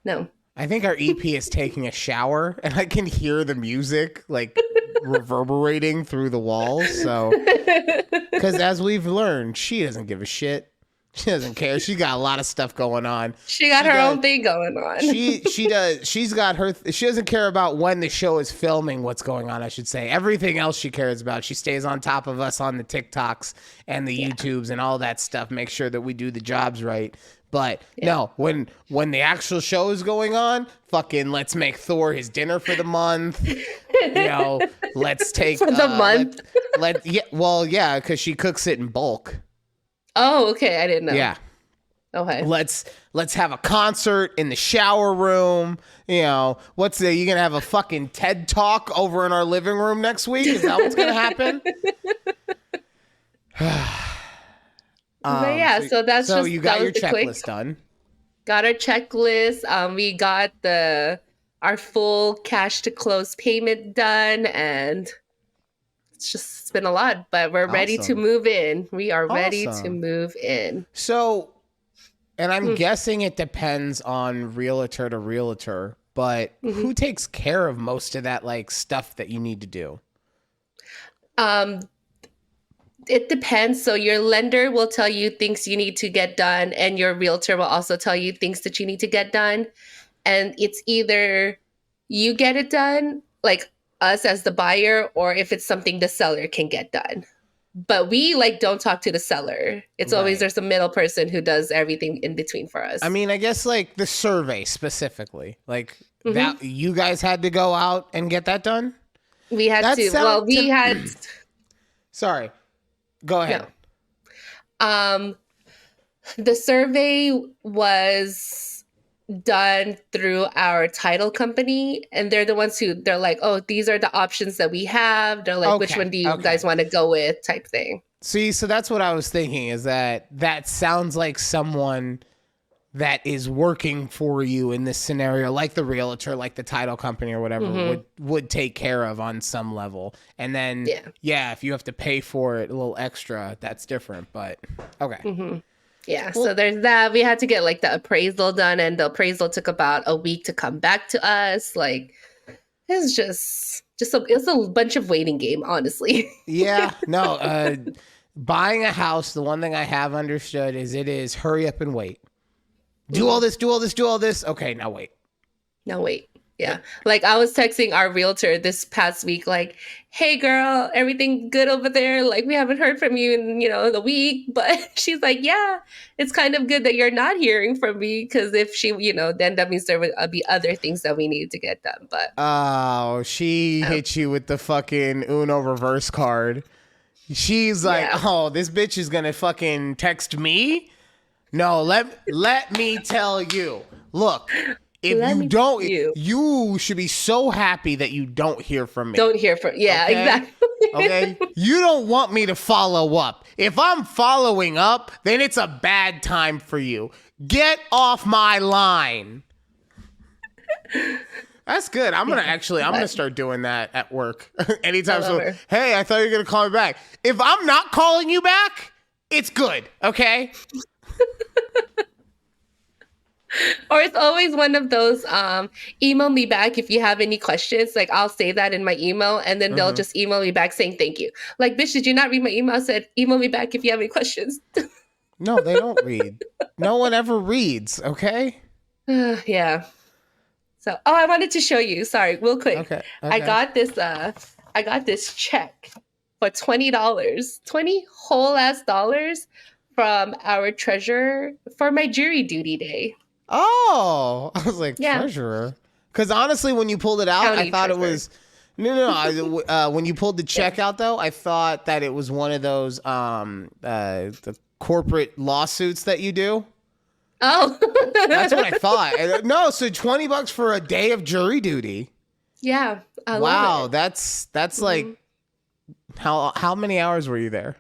No. I think our EP is taking a shower, and I can hear the music like reverberating through the walls. So, because as we've learned, she doesn't give a shit. She doesn't care. She got a lot of stuff going on. She got her own thing going on. She does. She's got her. She doesn't care about when the show is filming. What's going on? I should say. Everything else she cares about. She stays on top of us on the TikToks and the YouTubes and all that stuff. Make sure that we do the jobs right. But no, when the actual show is going on, fucking let's make Thor his dinner for the month. Let's take for the month. Because she cooks it in bulk. Oh, okay. I didn't know. Yeah. Okay. Let's have a concert in the shower room. You know, you gonna have a fucking TED talk over in our living room next week? Is that what's gonna happen? But yeah, so that's so just you that got was your the quick. checklist done. Got our checklist. We got our full cash to close payment done, and it's been a lot, but we're ready to Awesome. move in. We are ready to Awesome. move in. So, and I'm guessing it depends on realtor to realtor, but who takes care of most of that like stuff that you need to do? It depends. So your lender will tell you things you need to get done, and your realtor will also tell you things that you need to get done. And it's either you get it done, like us as the buyer, or if it's something the seller can get done. But we like don't talk to the seller. It's always Right. there's a middle person who does everything in between for us. I mean, I guess like the survey specifically, like that you guys had to go out and get that done? We had That to. sound- Well, we had. Sorry. Go ahead. No. The survey was done through our title company, and they're the ones they're like, oh, these are the options that we have. They're like, which Okay, one do you okay. guys want to go with, type thing. See, so that's what I was thinking, is that sounds like someone that is working for you in this scenario, like the realtor, like the title company or whatever would take care of on some level. And then, if you have to pay for it a little extra, that's different. But okay. Yeah, so there's that. We had to get like the appraisal done, and the appraisal took about a week to come back to us. Like, it's just it's a bunch of waiting game, honestly. Yeah, no. Buying a house, the one thing I have understood is it is hurry up and wait. Do all this, do all this, do all this. Okay, now wait. No, wait. Yeah. Like I was texting our realtor this past week, like, hey girl, everything good over there? Like we haven't heard from you in, the week. But she's like, yeah, it's kind of good that you're not hearing from me, because if she, then that means there would be other things that we needed to get done. But oh, she hit you with the fucking Uno reverse card. She's like, oh, this bitch is gonna fucking text me? No, let me tell you. Look, if you should be so happy that you don't hear from me. Exactly. Okay? You don't want me to follow up. If I'm following up, then it's a bad time for you. Get off my line. That's good. I'm gonna start doing that at work. Anytime someone, hey, I thought you were gonna call me back. If I'm not calling you back, it's good, okay? Or it's always one of those email me back if you have any questions. Like I'll say that in my email, and then they'll just email me back saying thank you. Like, bitch, did you not read my email? I said email me back if you have any questions. No, they don't read. No one ever reads, okay? Yeah. So, I wanted to show you. Sorry, real quick. Okay. I got this check for $20, 20 whole ass dollars from our treasurer for my jury duty day. Oh, I was like, treasurer? Because honestly, when you pulled it out, County I thought treasurer. it was when you pulled the check out, though, I thought that it was one of those the corporate lawsuits that you do. Oh, That's what I thought. No, so $20 for a day of jury duty. Yeah. I Wow, love it. that's like how many hours were you there?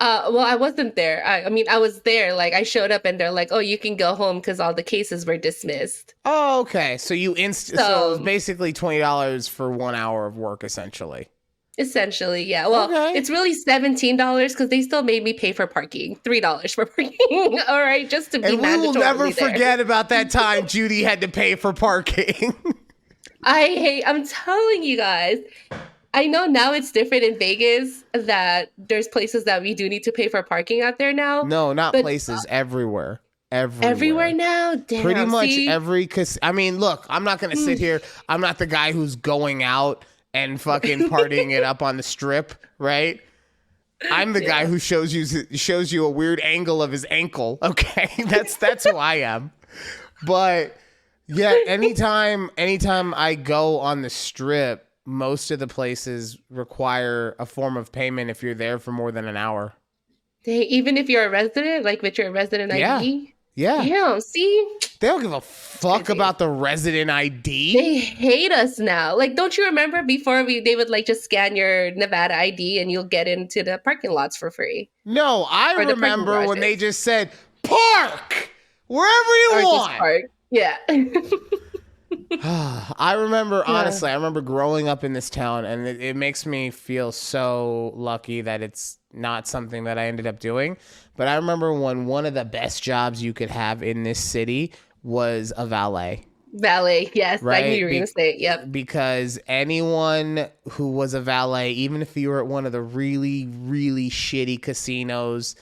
Well, I wasn't there. I mean, I was there. Like, I showed up and they're like, "Oh, you can go home because all the cases were dismissed." Oh, okay. So so it was basically $20 for 1 hour of work, essentially. Essentially, yeah. Well, it's really $17 because they still made me pay for parking. $3 for parking. All right, just to be And we will never mandatorily there. forget about that time Judy had to pay for parking. I'm telling you guys. I know now it's different in Vegas that there's places that we do need to pay for parking out there now. No, not places. Everywhere. Everywhere now? Damn. Pretty much see? I mean, look, I'm not going to sit here. I'm not the guy who's going out and fucking partying it up on the strip, right? I'm the guy who shows you a weird angle of his ankle. Okay, that's who I am. But yeah, anytime I go on the strip, most of the places require a form of payment if you're there for more than an hour. Even if you're a resident, like with your resident Yeah. ID. Yeah. Damn, see? They don't give a fuck Crazy. about the resident ID. They hate us now. Like, don't you remember before they would like just scan your Nevada ID and you'll get into the parking lots for free? No, I Or the parking remember when they garages. just said, park wherever you Or just want. park. Yeah. I remember, honestly, I remember growing up in this town, and it makes me feel so lucky that it's not something that I ended up doing. But I remember when one of the best jobs you could have in this city was a valet. Valet, yes. Right? I knew you were going to say it. Yep. Because anyone who was a valet, even if you were at one of the really, really shitty casinos,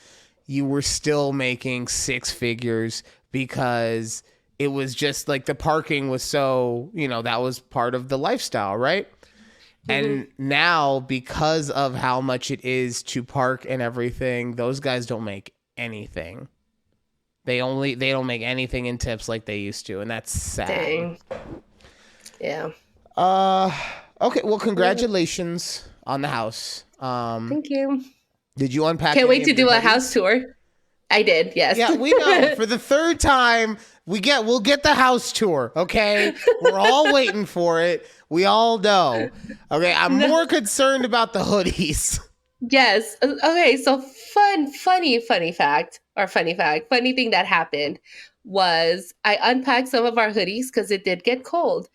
you were still making six figures because it was just like the parking was so, that was part of the lifestyle, right? Mm-hmm. And now, because of how much it is to park and everything, those guys don't make anything. They don't make anything in tips like they used to, and that's sad. Dang. Yeah. Okay, well, congratulations on the house. Thank you. Did you unpack? Can't wait to do a house tour. I did, yes. Yeah, we know. For the third time, we'll get the house tour, okay? We're all waiting for it. We all know. Okay, I'm more concerned about the hoodies. Yes. Okay, so funny thing that happened was I unpacked some of our hoodies because it did get cold.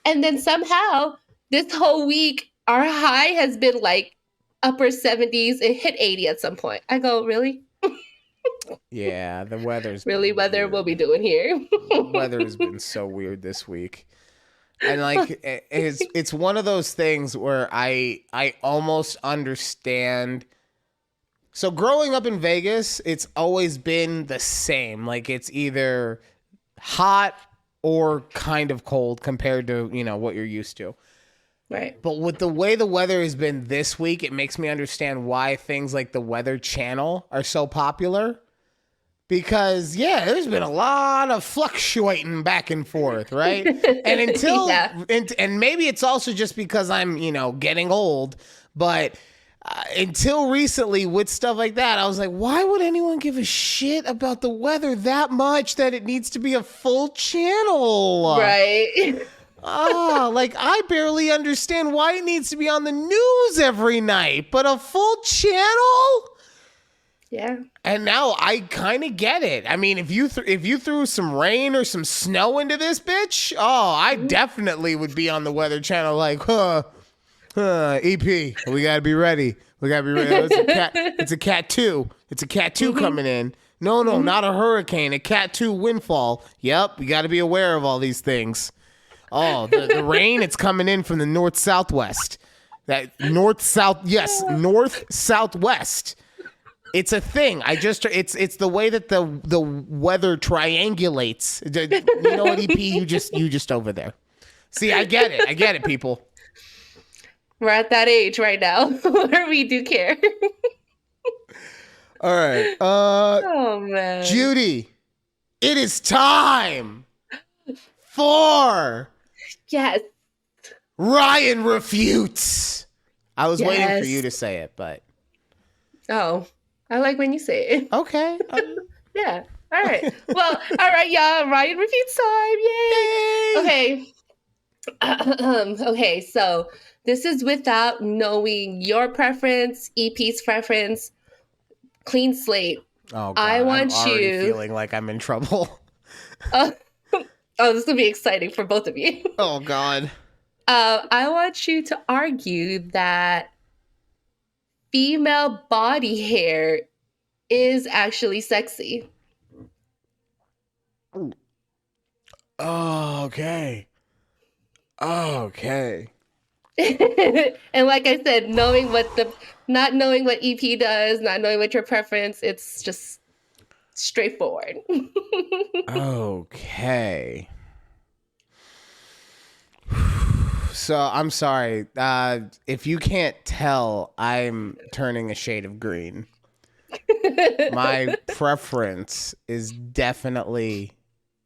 And then somehow this whole week, our high has been like upper 70s. It hit 80 at some point. I go, really? Yeah, the weather's really weather weird. we'll be doing here. The weather has been so weird this week. And like it's one of those things where I almost understand. So growing up in Vegas, it's always been the same. Like it's either hot or kind of cold compared to, what you're used to. Right. But with the way the weather has been this week, it makes me understand why things like the Weather Channel are so popular. Because, there's been a lot of fluctuating back and forth, right? And until, and maybe it's also just because I'm, getting old, but until recently with stuff like that, I was like, why would anyone give a shit about the weather that much that it needs to be a full channel? Right. Like I barely understand why it needs to be on the news every night, but a full channel? Yeah. And now I kind of get it. I mean, if you threw some rain or some snow into this bitch, I definitely would be on the Weather Channel like, EP, we got to be ready. We got to be ready. It's a cat 2. It's a cat 2 coming in. No, not a hurricane, a cat 2 windfall. Yep, we got to be aware of all these things. Oh, the rain, it's coming in from the north-southwest. That north-southwest. It's a thing. It's the way that the weather triangulates. You know what, EP? You just over there. See, I get it, people. We're at that age right now where we do care. All right. Oh man. Judy, it is time for Ryan Refutes. I was waiting for you to say it, but oh. I like when you say it. Okay. Yeah. All right. Well, all right, y'all. Ryan Refutes time. Yay. Okay. Okay. So this is without knowing your preference, EP's preference, clean slate. Oh, God. I want I'm already you feeling like I'm in trouble. Oh, this is gonna be exciting for both of you. Oh, God. I want you to argue that female body hair is actually sexy. Oh, okay. Okay. And like I said, not knowing what EP does, not knowing what your preference, it's just straightforward. Okay. So I'm sorry. If you can't tell, I'm turning a shade of green. My preference is definitely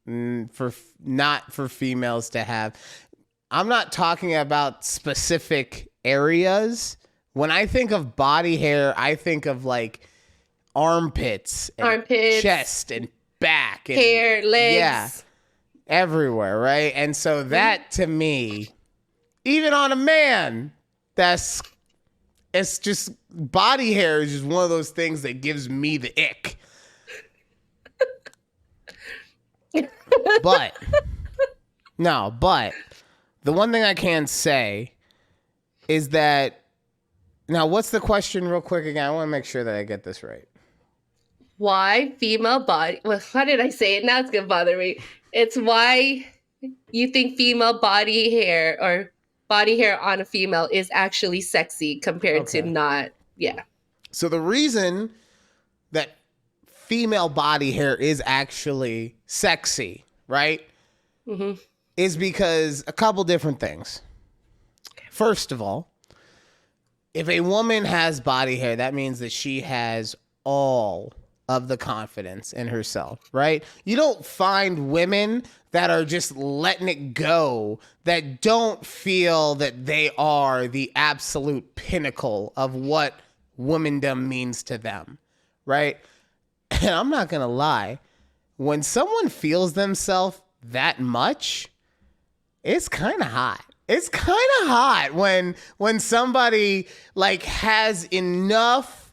not for females to have. I'm not talking about specific areas. When I think of body hair, I think of like armpits and Armpits, chest and back and hair, legs. Yeah, everywhere, right? And so that to me, even on a man, it's just body hair is just one of those things that gives me the ick. But the one thing I can say is that, now what's the question real quick again? I want to make sure that I get this right. Why female body, well, how did I say it? Now it's gonna bother me. It's why you think female body hair or body hair on a female is actually sexy compared to not. Yeah. So the reason that female body hair is actually sexy, right? Mm-hmm. Is because a couple different things. First of all, if a woman has body hair, that means that she has all of the confidence in herself, right? You don't find women that are just letting it go, that don't feel that they are the absolute pinnacle of what womandom means to them, right? And I'm not gonna lie, when someone feels themselves that much, it's kind of hot. It's kind of hot when somebody like has enough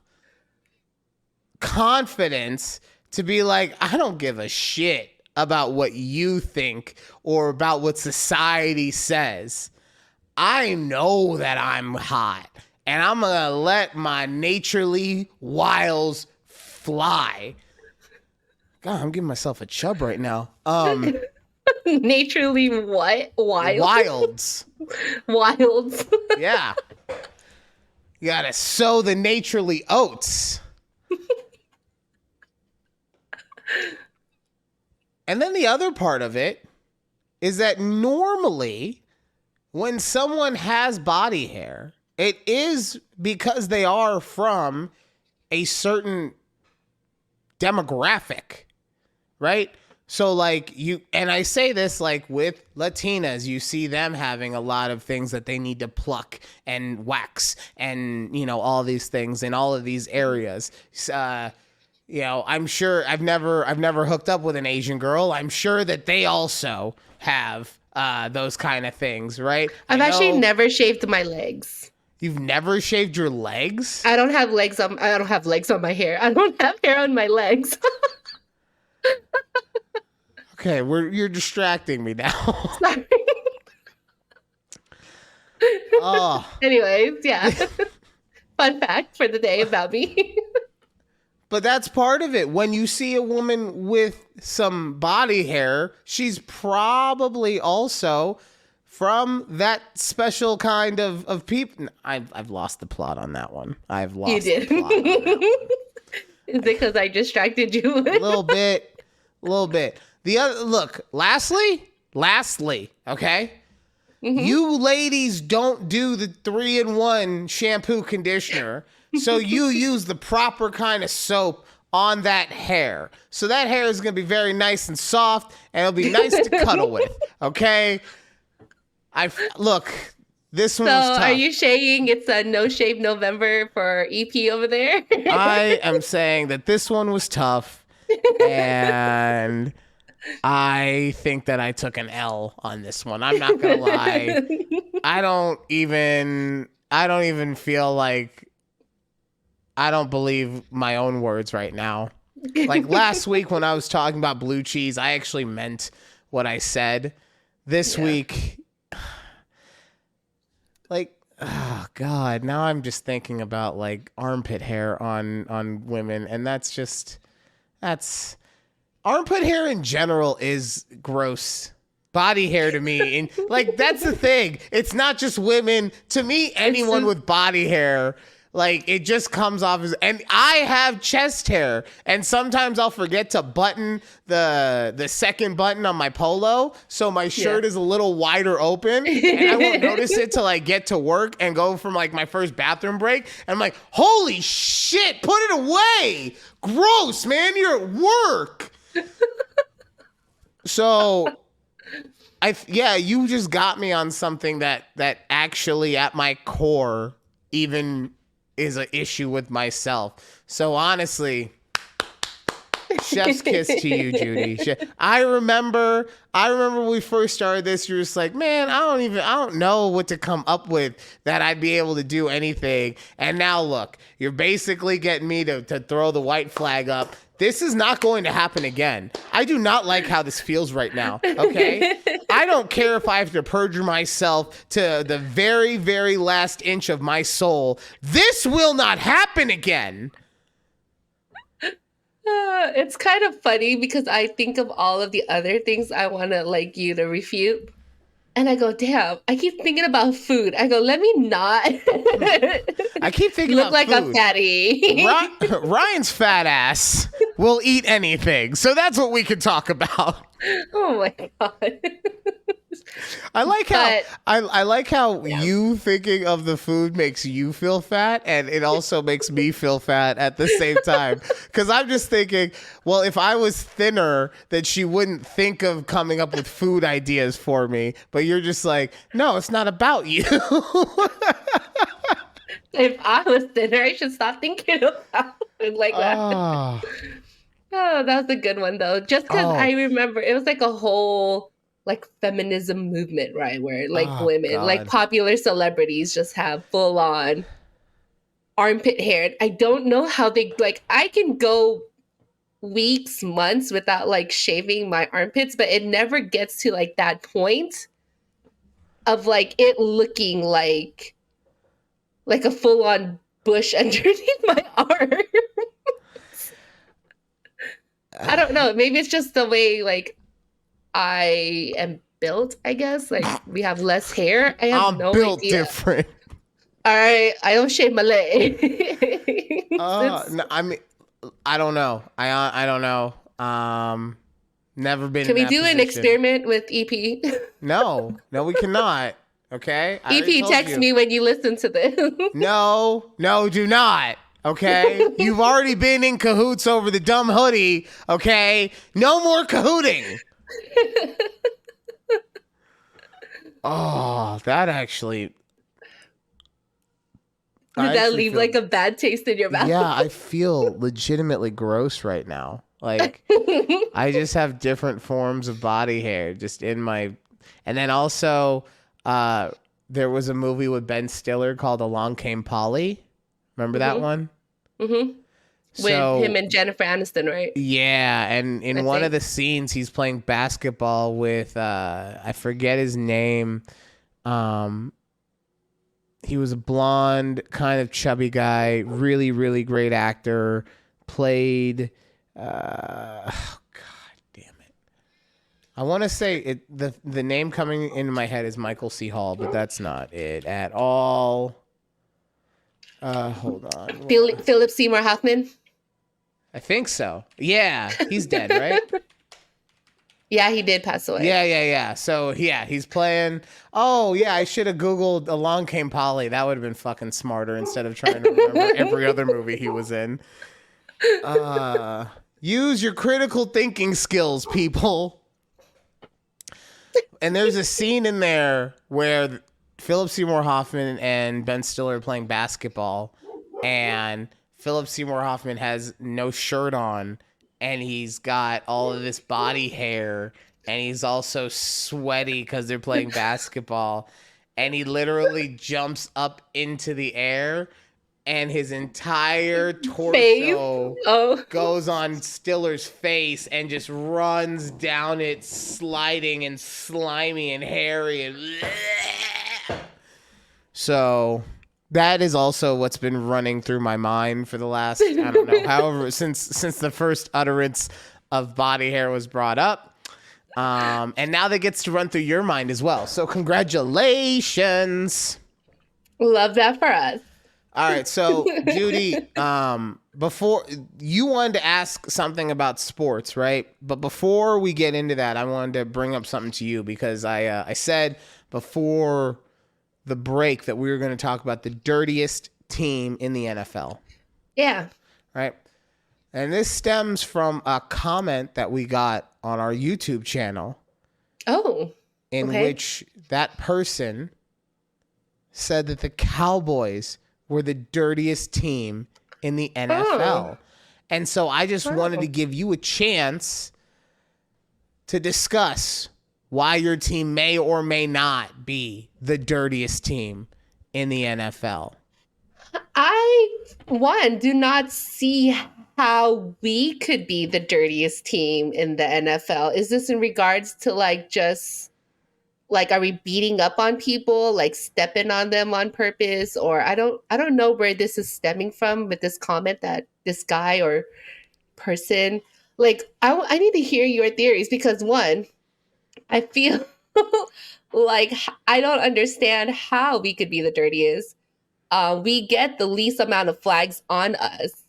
confidence to be like, I don't give a shit about what you think or about what society says. I know that I'm hot and I'm gonna let my naturally wiles fly. God, I'm giving myself a chub right now. Naturally what? Wilds. Wilds. Yeah. You gotta sow the naturally oats. And then the other part of it is that normally when someone has body hair, it is because they are from a certain demographic, right? So like and I say this like with Latinas, you see them having a lot of things that they need to pluck and wax and, all these things in all of these areas. I'm sure I've never hooked up with an Asian girl. I'm sure that they also have those kind of things, right? I've actually never shaved my legs. You've never shaved your legs? I don't have legs on my hair. I don't have hair on my legs. Okay, you're distracting me now. Sorry. Oh. Anyways, yeah. Fun fact for the day about me. But that's part of it. When you see a woman with some body hair, she's probably also from that special kind of people. I've lost the plot on that one. I've lost the plot on that one. Is it because I distracted you? A little bit. The other look, lastly, okay? Mm-hmm. You ladies don't do the 3-in-1 shampoo conditioner. So you use the proper kind of soap on that hair. So that hair is going to be very nice and soft and it'll be nice to cuddle with, okay? Look, this one was tough. So are you saying it's a no shave November for EP over there? I am saying that this one was tough and I think that I took an L on this one. I'm not going to lie. I don't even feel like I don't believe my own words right now. Like last week when I was talking about blue cheese, I actually meant what I said. This week, like, oh God, now I'm just thinking about like armpit hair on women. And that's armpit hair in general is gross. Body hair to me. And like, that's the thing. It's not just women. To me, anyone with body hair, like, it just comes off as, and I have chest hair, and sometimes I'll forget to button the second button on my polo, so my shirt is a little wider open, and I won't notice it till I get to work and go from, like, my first bathroom break, and I'm like, holy shit, put it away! Gross, man, you're at work! So, you just got me on something that actually, at my core, even is an issue with myself. So honestly, chef's kiss to you, Judy. I remember when we first started this, you were just like, man, I don't know what to come up with that I'd be able to do anything. And now look, you're basically getting me to throw the white flag up. This is not going to happen again. I do not like how this feels right now, okay? I don't care if I have to perjure myself to the very, very last inch of my soul. This will not happen again. It's kind of funny because I think of all of the other things I want to like you to refute. And I go, damn, I keep thinking about food. I go, let me not. I keep thinking look about like food. a fatty. Ryan's fat ass will eat anything. So that's what we could talk about. Oh my God. I like how you thinking of the food makes you feel fat, and it also makes me feel fat at the same time. Because I'm just thinking, well, if I was thinner, then she wouldn't think of coming up with food ideas for me. But you're just like, no, it's not about you. If I was thinner, I should stop thinking about it like that. Oh, that was a good one though. Just because I remember it was like a whole like feminism movement, right? Where like women, like popular celebrities just have full on armpit hair. I don't know how they like, I can go weeks, months without like shaving my armpits, but it never gets to like that point of like it looking like a full on bush underneath my arm. I don't know. Maybe it's just the way like I am built, I guess. Like we have less hair. I have no built idea. Different. All right, I don't shave my leg. No, I mean, I don't know. I don't know. Never been. Can in we that do position. an experiment with EP? No, we cannot. Okay. EP, text me when you listen to this. No, do not. Okay, you've already been in cahoots over the dumb hoodie. Okay, no more cahooting. Oh, that actually. Did that leave like a bad taste in your mouth? Yeah, I feel legitimately gross right now. Like, I just have different forms of body hair just in my. And then also, there was a movie with Ben Stiller called Along Came Polly. Remember that one? Mm-hmm. With him and Jennifer Aniston, right? Yeah, and in one of the scenes, he's playing basketball with I forget his name. He was a blonde, kind of chubby guy, really, really great actor. Played, God damn it! I want to say it. The name coming into my head is Michael C. Hall, but that's not it at all. Hold on. Philip Seymour Hoffman? I think so. Yeah, he's dead, right? Yeah, he did pass away. Yeah. So, yeah, he's playing. Oh, yeah, I should have Googled Along Came Polly. That would have been fucking smarter instead of trying to remember every other movie he was in. Use your critical thinking skills, people. And there's a scene in there where Philip Seymour Hoffman and Ben Stiller are playing basketball, and Philip Seymour Hoffman has no shirt on, and he's got all of this body hair, and he's also sweaty because they're playing basketball, and he literally jumps up into the air, and his entire torso goes on Stiller's face and just runs down it, sliding and slimy and hairy and... So that is also what's been running through my mind for the last, I don't know, however, since the first utterance of body hair was brought up. And now that gets to run through your mind as well. So congratulations. Love that for us. All right. So Judy, before you wanted to ask something about sports, right? But before we get into that, I wanted to bring up something to you because I said before the break that we were going to talk about the dirtiest team in the NFL. Yeah. Right. And this stems from a comment that we got on our YouTube channel. Oh. In which that person said that the Cowboys were the dirtiest team in the NFL. And so I just wanted to give you a chance to discuss why your team may or may not be the dirtiest team in the NFL. Do not see how we could be the dirtiest team in the NFL. Is this in regards to like just like, are we beating up on people, like stepping on them on purpose? Or I don't know where this is stemming from with this comment that this guy or person, like, I need to hear your theories because one, I feel like I don't understand how we could be the dirtiest. We get the least amount of flags on us.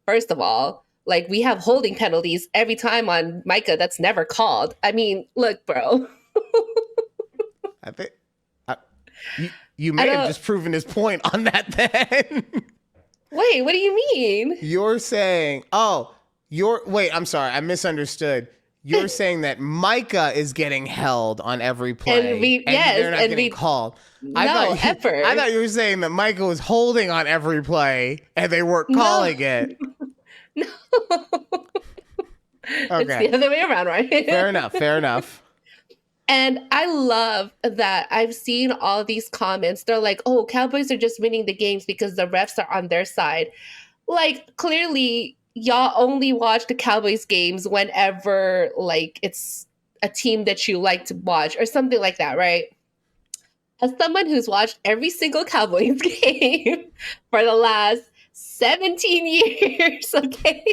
First of all, like we have holding penalties every time on Micah that's never called. I mean, look, bro. I think you may have just proven his point on that then. Wait, what do you mean? You're saying, wait, I'm sorry, I misunderstood. You're saying that Micah is getting held on every play and they're not getting called. I thought you were saying that Micah was holding on every play and they weren't calling it. No. Okay. It's the other way around, right? Fair enough. And I love that I've seen all these comments. They're like, oh, Cowboys are just winning the games because the refs are on their side. Like, clearly, y'all only watch the Cowboys games whenever, like, it's a team that you like to watch or something like that, right? As someone who's watched every single Cowboys game for the last 17 years, okay?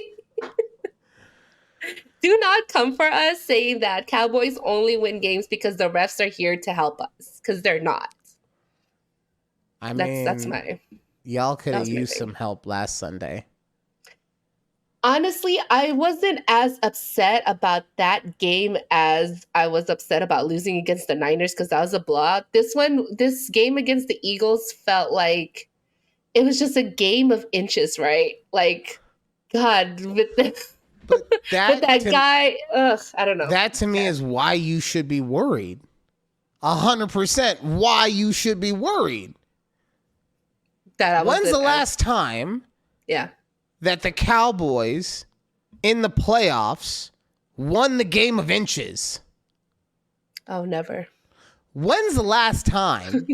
Do not come for us saying that Cowboys only win games because the refs are here to help us, because they're not. That's my... Y'all could have used some help last Sunday. Honestly, I wasn't as upset about that game as I was upset about losing against the Niners because that was a blowout. This game against the Eagles felt like it was just a game of inches, right? Like, God, with that guy, I don't know. That to me is why you should be worried. 100% why you should be worried. When's the last time? Yeah. That the Cowboys in the playoffs won the game of inches? Oh, never. When's the last time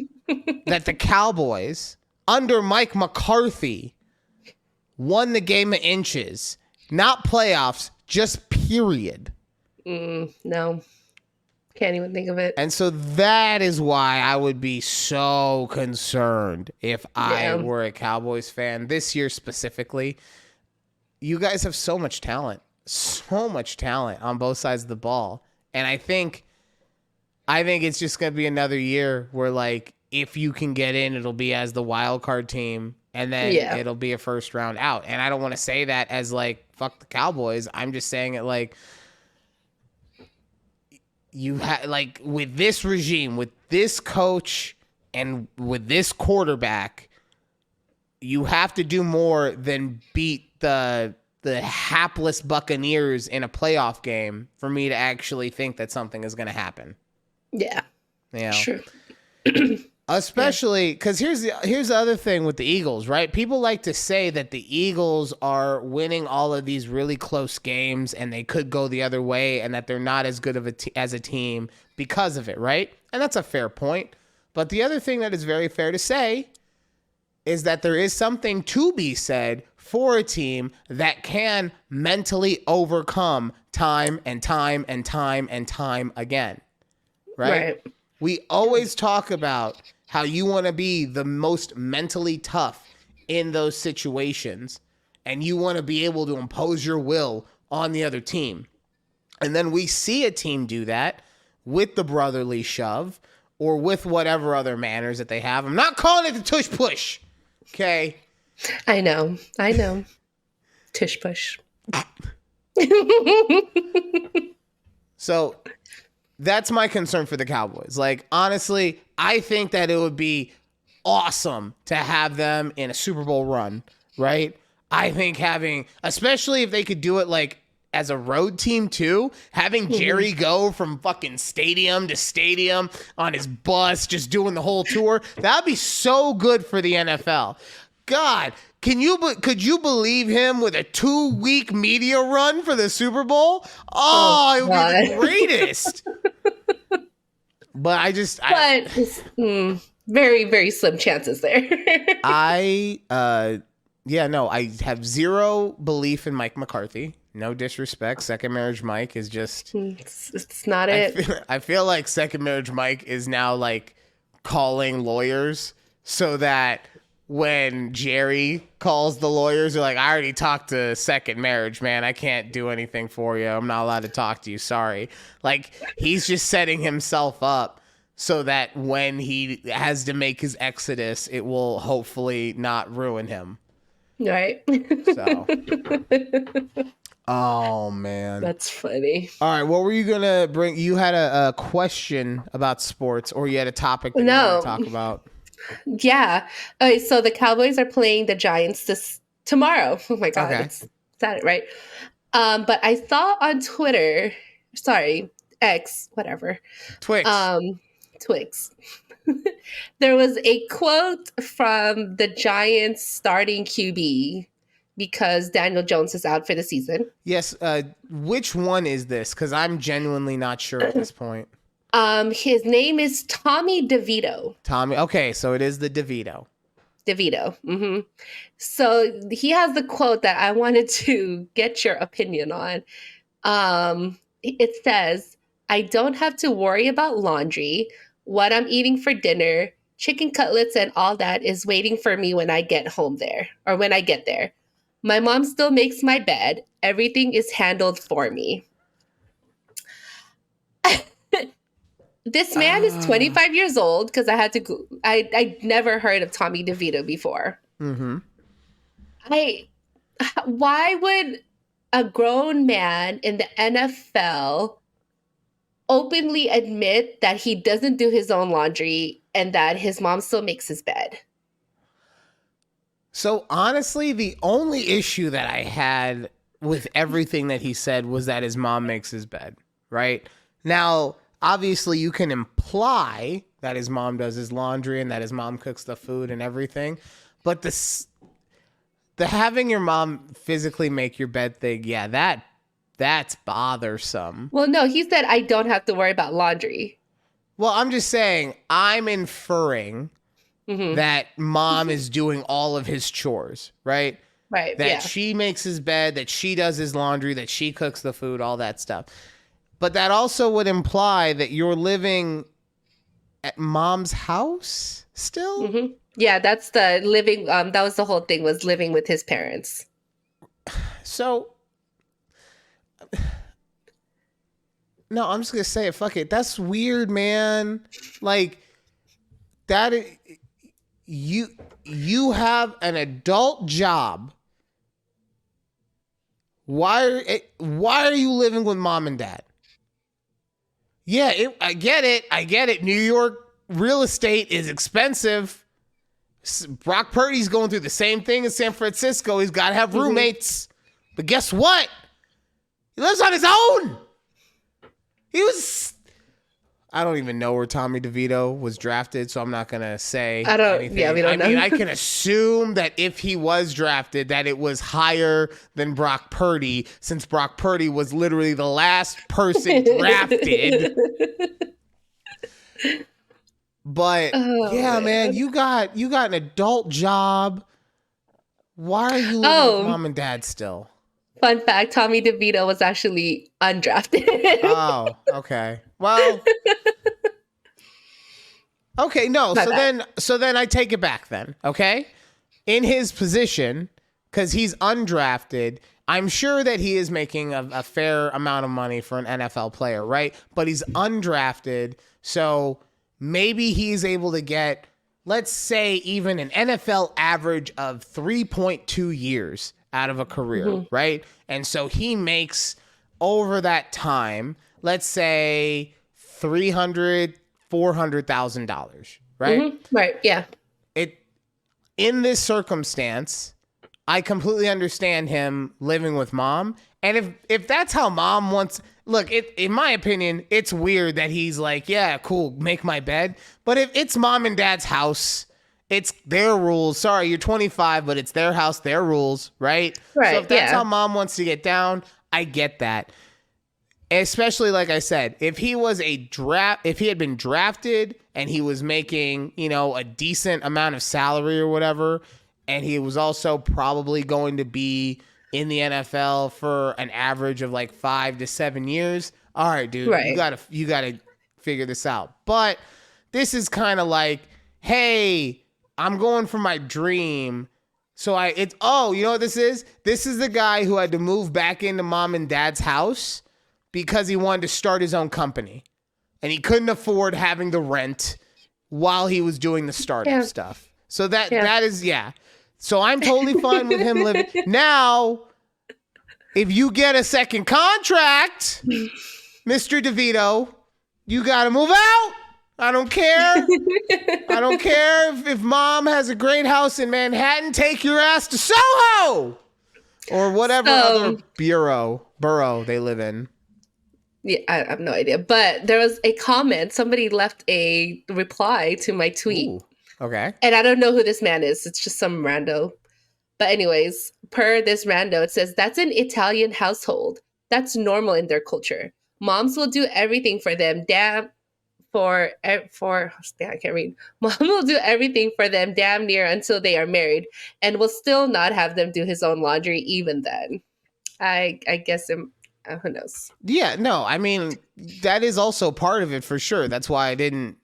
that the Cowboys under Mike McCarthy won the game of inches? Not playoffs, just period. No. Can't even think of it. And so that is why I would be so concerned if I were a Cowboys fan this year specifically. You guys have so much talent on both sides of the ball. And I think it's just going to be another year where, like, if you can get in, it'll be as the wild card team and then it'll be a first round out. And I don't want to say that as like, fuck the Cowboys. I'm just saying it like, you have, like, with this regime, with this coach and with this quarterback, you have to do more than beat the hapless Buccaneers in a playoff game for me to actually think that something is going to happen. Yeah. You know? True. Especially because here's the other thing with the Eagles, right? People like to say that the Eagles are winning all of these really close games and they could go the other way and that they're not as good of as a team because of it, right? And that's a fair point. But the other thing that is very fair to say is that there is something to be said for a team that can mentally overcome time and time and time and time again, right? We always talk about how you want to be the most mentally tough in those situations and you want to be able to impose your will on the other team. And then we see a team do that with the brotherly shove or with whatever other manners that they have. I'm not calling it the tush push. Okay. I know. Tush push. So that's my concern for the Cowboys. Like, honestly, I think that it would be awesome to have them in a Super Bowl run, right? I think especially if they could do it like as a road team too, having Jerry go from fucking stadium to stadium on his bus, just doing the whole tour, that'd be so good for the NFL. God, could you believe him with a 2-week media run for the Super Bowl? Oh, it would be the greatest. But very, very slim chances there. I have zero belief in Mike McCarthy. No disrespect. Second Marriage Mike is just... It's not it. I feel like Second Marriage Mike is now like calling lawyers so that when Jerry calls the lawyers, they're like, I already talked to Second Marriage, man. I can't do anything for you. I'm not allowed to talk to you. Sorry. Like, he's just setting himself up so that when he has to make his exodus, it will hopefully not ruin him. Right. So. Oh, man. That's funny. All right. What were you going to bring? You had a question about sports, or you had a topic that you wanted to talk about? Yeah. Okay, so the Cowboys are playing the Giants tomorrow. Oh my God. Okay. Is that it, right? But I saw on Twitter, X, whatever. Twix. There was a quote from the Giants starting QB because Daniel Jones is out for the season. Yes. Which one is this? Because I'm genuinely not sure at this point. His name is Tommy DeVito. Tommy. Okay, so it is the DeVito. Mm-hmm. So he has the quote that I wanted to get your opinion on. It says, I don't have to worry about laundry, what I'm eating for dinner, chicken cutlets and all that is waiting for me when I get home there, or when I get there. My mom still makes my bed. Everything is handled for me. This man is 25 years old because I had to. I never heard of Tommy DeVito before. Mm-hmm. Why would a grown man in the NFL openly admit that he doesn't do his own laundry and that his mom still makes his bed? So honestly, the only issue that I had with everything that he said was that his mom makes his bed, right? Now, obviously, you can imply that his mom does his laundry and that his mom cooks the food and everything. But the having your mom physically make your bed thing, yeah, that's bothersome. Well, no, he said, I don't have to worry about laundry. Well, I'm just saying, I'm inferring that mom is doing all of his chores, right? Right. That she makes his bed, that she does his laundry, that she cooks the food, all that stuff. But that also would imply that you're living at mom's house still? Mm-hmm. Yeah, that's the living. That was the whole thing, was living with his parents. So, no, I'm just going to say it. Fuck it. That's weird, man. Like, that you have an adult job. Why are you living with mom and dad? Yeah, I get it. New York real estate is expensive. Brock Purdy's going through the same thing in San Francisco. He's got to have roommates. But guess what? He lives on his own. I don't even know where Tommy DeVito was drafted, so I'm not going to say anything. Yeah, we don't know. I mean, I can assume that if he was drafted, that it was higher than Brock Purdy, since Brock Purdy was literally the last person drafted. But man, you got an adult job. Why are you living with mom and dad still? Fun fact, Tommy DeVito was actually undrafted. Oh, okay. Well, okay, no. So then I take it back then, okay? In his position, because he's undrafted, I'm sure that he is making a fair amount of money for an NFL player, right? But he's undrafted, so maybe he's able to get, let's say, even an NFL average of 3.2 years out of a career, right? And so he makes, over that time, let's say $400,000, right? Right, yeah. In this circumstance, I completely understand him living with mom, And if that's how mom wants, look, in my opinion, it's weird that he's like, yeah, cool, make my bed. But if it's mom and dad's house, it's their rules. Sorry, you're 25, but it's their house, their rules, right? Right. So if that's how mom wants to get down, I get that. Especially, like I said, if he had been drafted and he was making, a decent amount of salary or whatever, and he was also probably going to be in the NFL for an average of like 5 to 7 years. All right, dude, you gotta figure this out. But this is kind of like, hey, I'm going for my dream. So you know what this is? This is the guy who had to move back into mom and dad's house because he wanted to start his own company. And he couldn't afford having the rent while he was doing the startup stuff. So that is. So I'm totally fine with him living. Now, if you get a second contract, Mr. DeVito, you got to move out. I don't care. I don't care if mom has a great house in Manhattan. Take your ass to Soho or whatever other borough they live in. Yeah, I have no idea. But there was a comment. Somebody left a reply to my tweet. Ooh, okay. And I don't know who this man is. It's just some rando. But anyways, per this rando, it says, that's an Italian household. That's normal in their culture. Moms will do everything for them. I can't read. Mom will do everything for them damn near until they are married and will still not have them do his own laundry even then. I guess who knows? Yeah, no, I mean, that is also part of it for sure. That's why I didn't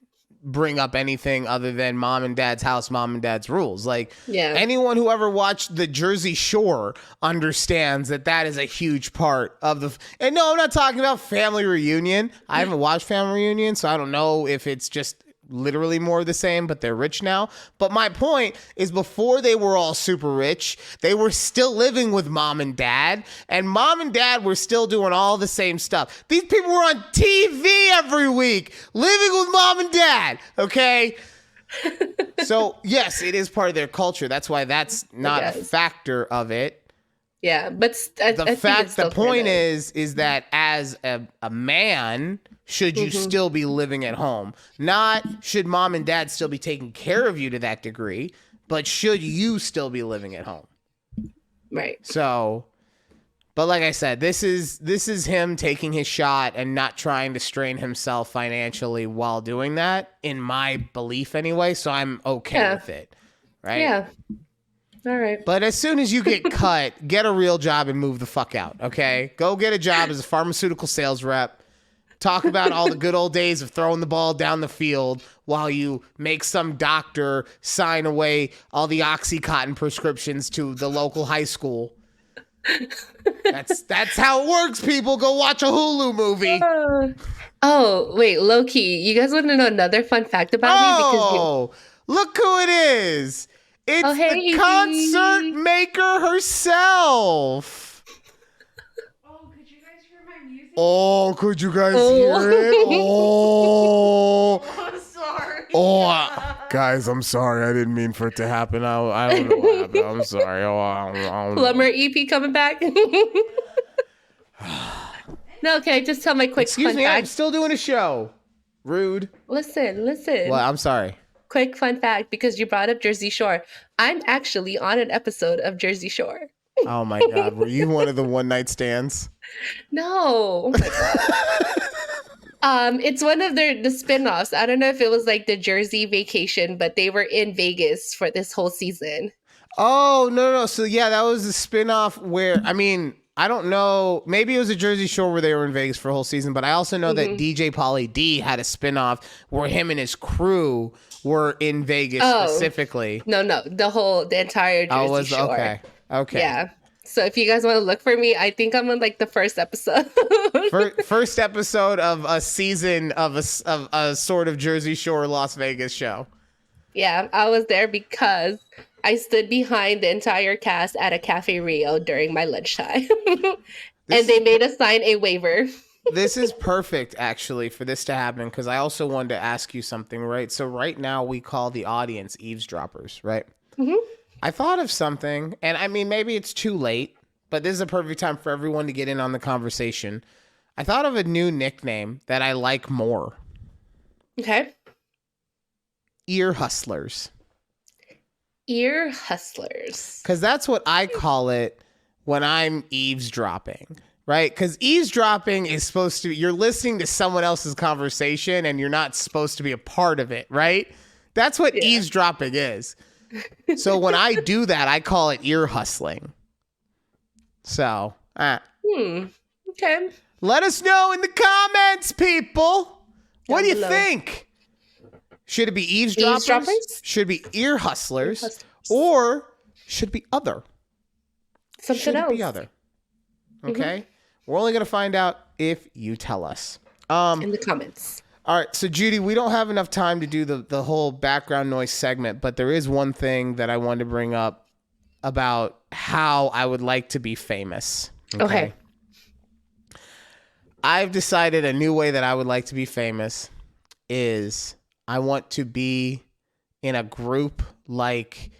bring up anything other than mom and dad's house, mom and dad's rules. Like, anyone who ever watched the Jersey Shore understands that is a huge part of the. And no, I'm not talking about Family Reunion. I haven't watched Family Reunion, so I don't know if it's just literally more of the same, but they're rich now. But my point is, before they were all super rich, they were still living with mom and dad were still doing all the same stuff. These people were on TV every week, living with mom and dad, okay? So yes, it is part of their culture. That's why that's not a factor of it. Yeah, but the point is that as a man, should you still be living at home? Not should mom and dad still be taking care of you to that degree, but should you still be living at home? Right. So, but like I said, this is him taking his shot and not trying to strain himself financially while doing that, in my belief anyway, so I'm okay with it. Right? Yeah. All right. But as soon as you get cut, get a real job and move the fuck out, okay? Go get a job as a pharmaceutical sales rep. Talk about all the good old days of throwing the ball down the field while you make some doctor sign away all the OxyContin prescriptions to the local high school. That's how it works, people. Go watch a Hulu movie. Oh, wait, low-key. You guys want to know another fun fact about me? Because look who it is. It's the concert maker herself. Oh, could you guys hear it? Oh, I'm sorry. Oh, guys, I'm sorry. I didn't mean for it to happen. I don't know what happened. I'm sorry. Plumber EP coming back. No, can I just tell my quick Excuse fun me, fact? I'm still doing a show. Rude. Listen. Well, I'm sorry. Quick fun fact, because you brought up Jersey Shore. I'm actually on an episode of Jersey Shore. Oh my God. Were you one of the one night stands? No. It's one of the spin-offs. I don't know if it was like the Jersey Vacation, but they were in Vegas for this whole season. Oh, no. So yeah, that was a spin-off where, I mean, I don't know. Maybe it was a Jersey Shore where they were in Vegas for a whole season, but I also know that DJ Pauly D had a spin-off where him and his crew were in Vegas specifically. No, the entire Jersey Shore. Okay. Yeah. So if you guys want to look for me, I think I'm on like the first episode. First episode of a season of a sort of Jersey Shore Las Vegas show. Yeah, I was there because I stood behind the entire cast at a Cafe Rio during my lunchtime. And they made us sign a waiver. This is perfect, actually, for this to happen, because I also wanted to ask you something, right? So right now we call the audience eavesdroppers, right? Mm-hmm. I thought of something, and I mean, maybe it's too late, but this is a perfect time for everyone to get in on the conversation. I thought of a new nickname that I like more. Okay. Ear hustlers. Ear hustlers. Because that's what I call it when I'm eavesdropping, right? Because eavesdropping is supposed to, you're listening to someone else's conversation and you're not supposed to be a part of it, right? That's what eavesdropping is. So when I do that, I call it ear hustling. So, okay. let us know in the comments, people. What do you below. think? Should it be eavesdroppers? Should it be ear hustlers? Or should it be other? Something else. Be other. Okay. We're only going to find out if you tell us. In the comments. All right. So, Judy, we don't have enough time to do the whole background noise segment, but there is one thing that I wanted to bring up about how I would like to be famous. Okay. I've decided a new way that I would like to be famous is I want to be in a group like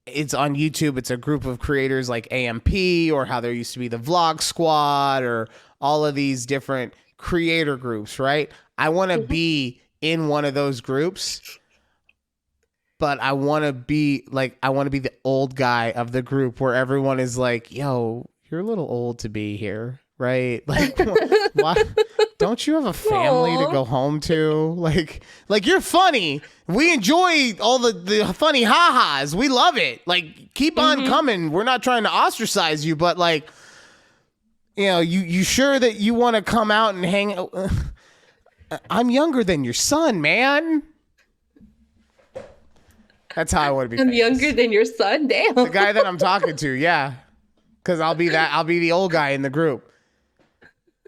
it's on YouTube. It's a group of creators like AMP, or how there used to be the Vlog Squad, or all of these different creator groups, right? I want to be in one of those groups, but I want to be the old guy of the group where everyone is like, yo, you're a little old to be here, right? Like, why? Don't you have a family to go home to? Like you're funny. We enjoy all the funny ha-has. We love it. Like, keep on coming. We're not trying to ostracize you, but like, you know, you sure that you want to come out and hang out? I'm younger than your son, man. That's how I want to be. I'm younger than your son. Damn. The guy that I'm talking to, yeah. Because I'll be the old guy in the group.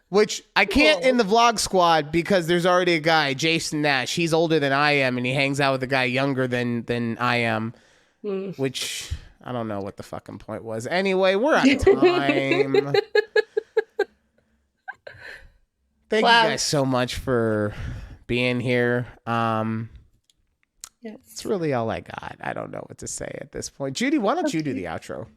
Which I can't in the Vlog Squad because there's already a guy, Jason Nash. He's older than I am, and he hangs out with a guy younger than I am. Which I don't know what the fucking point was. Anyway, we're out of time. Thank you guys so much for being here. It's really all I got. I don't know what to say at this point. Judy, why don't you do the outro?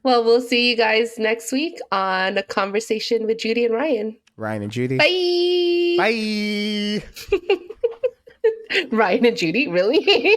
Well, we'll see you guys next week on A Conversation with Judy and Ryan. Ryan and Judy. Bye. Bye. Ryan and Judy, really?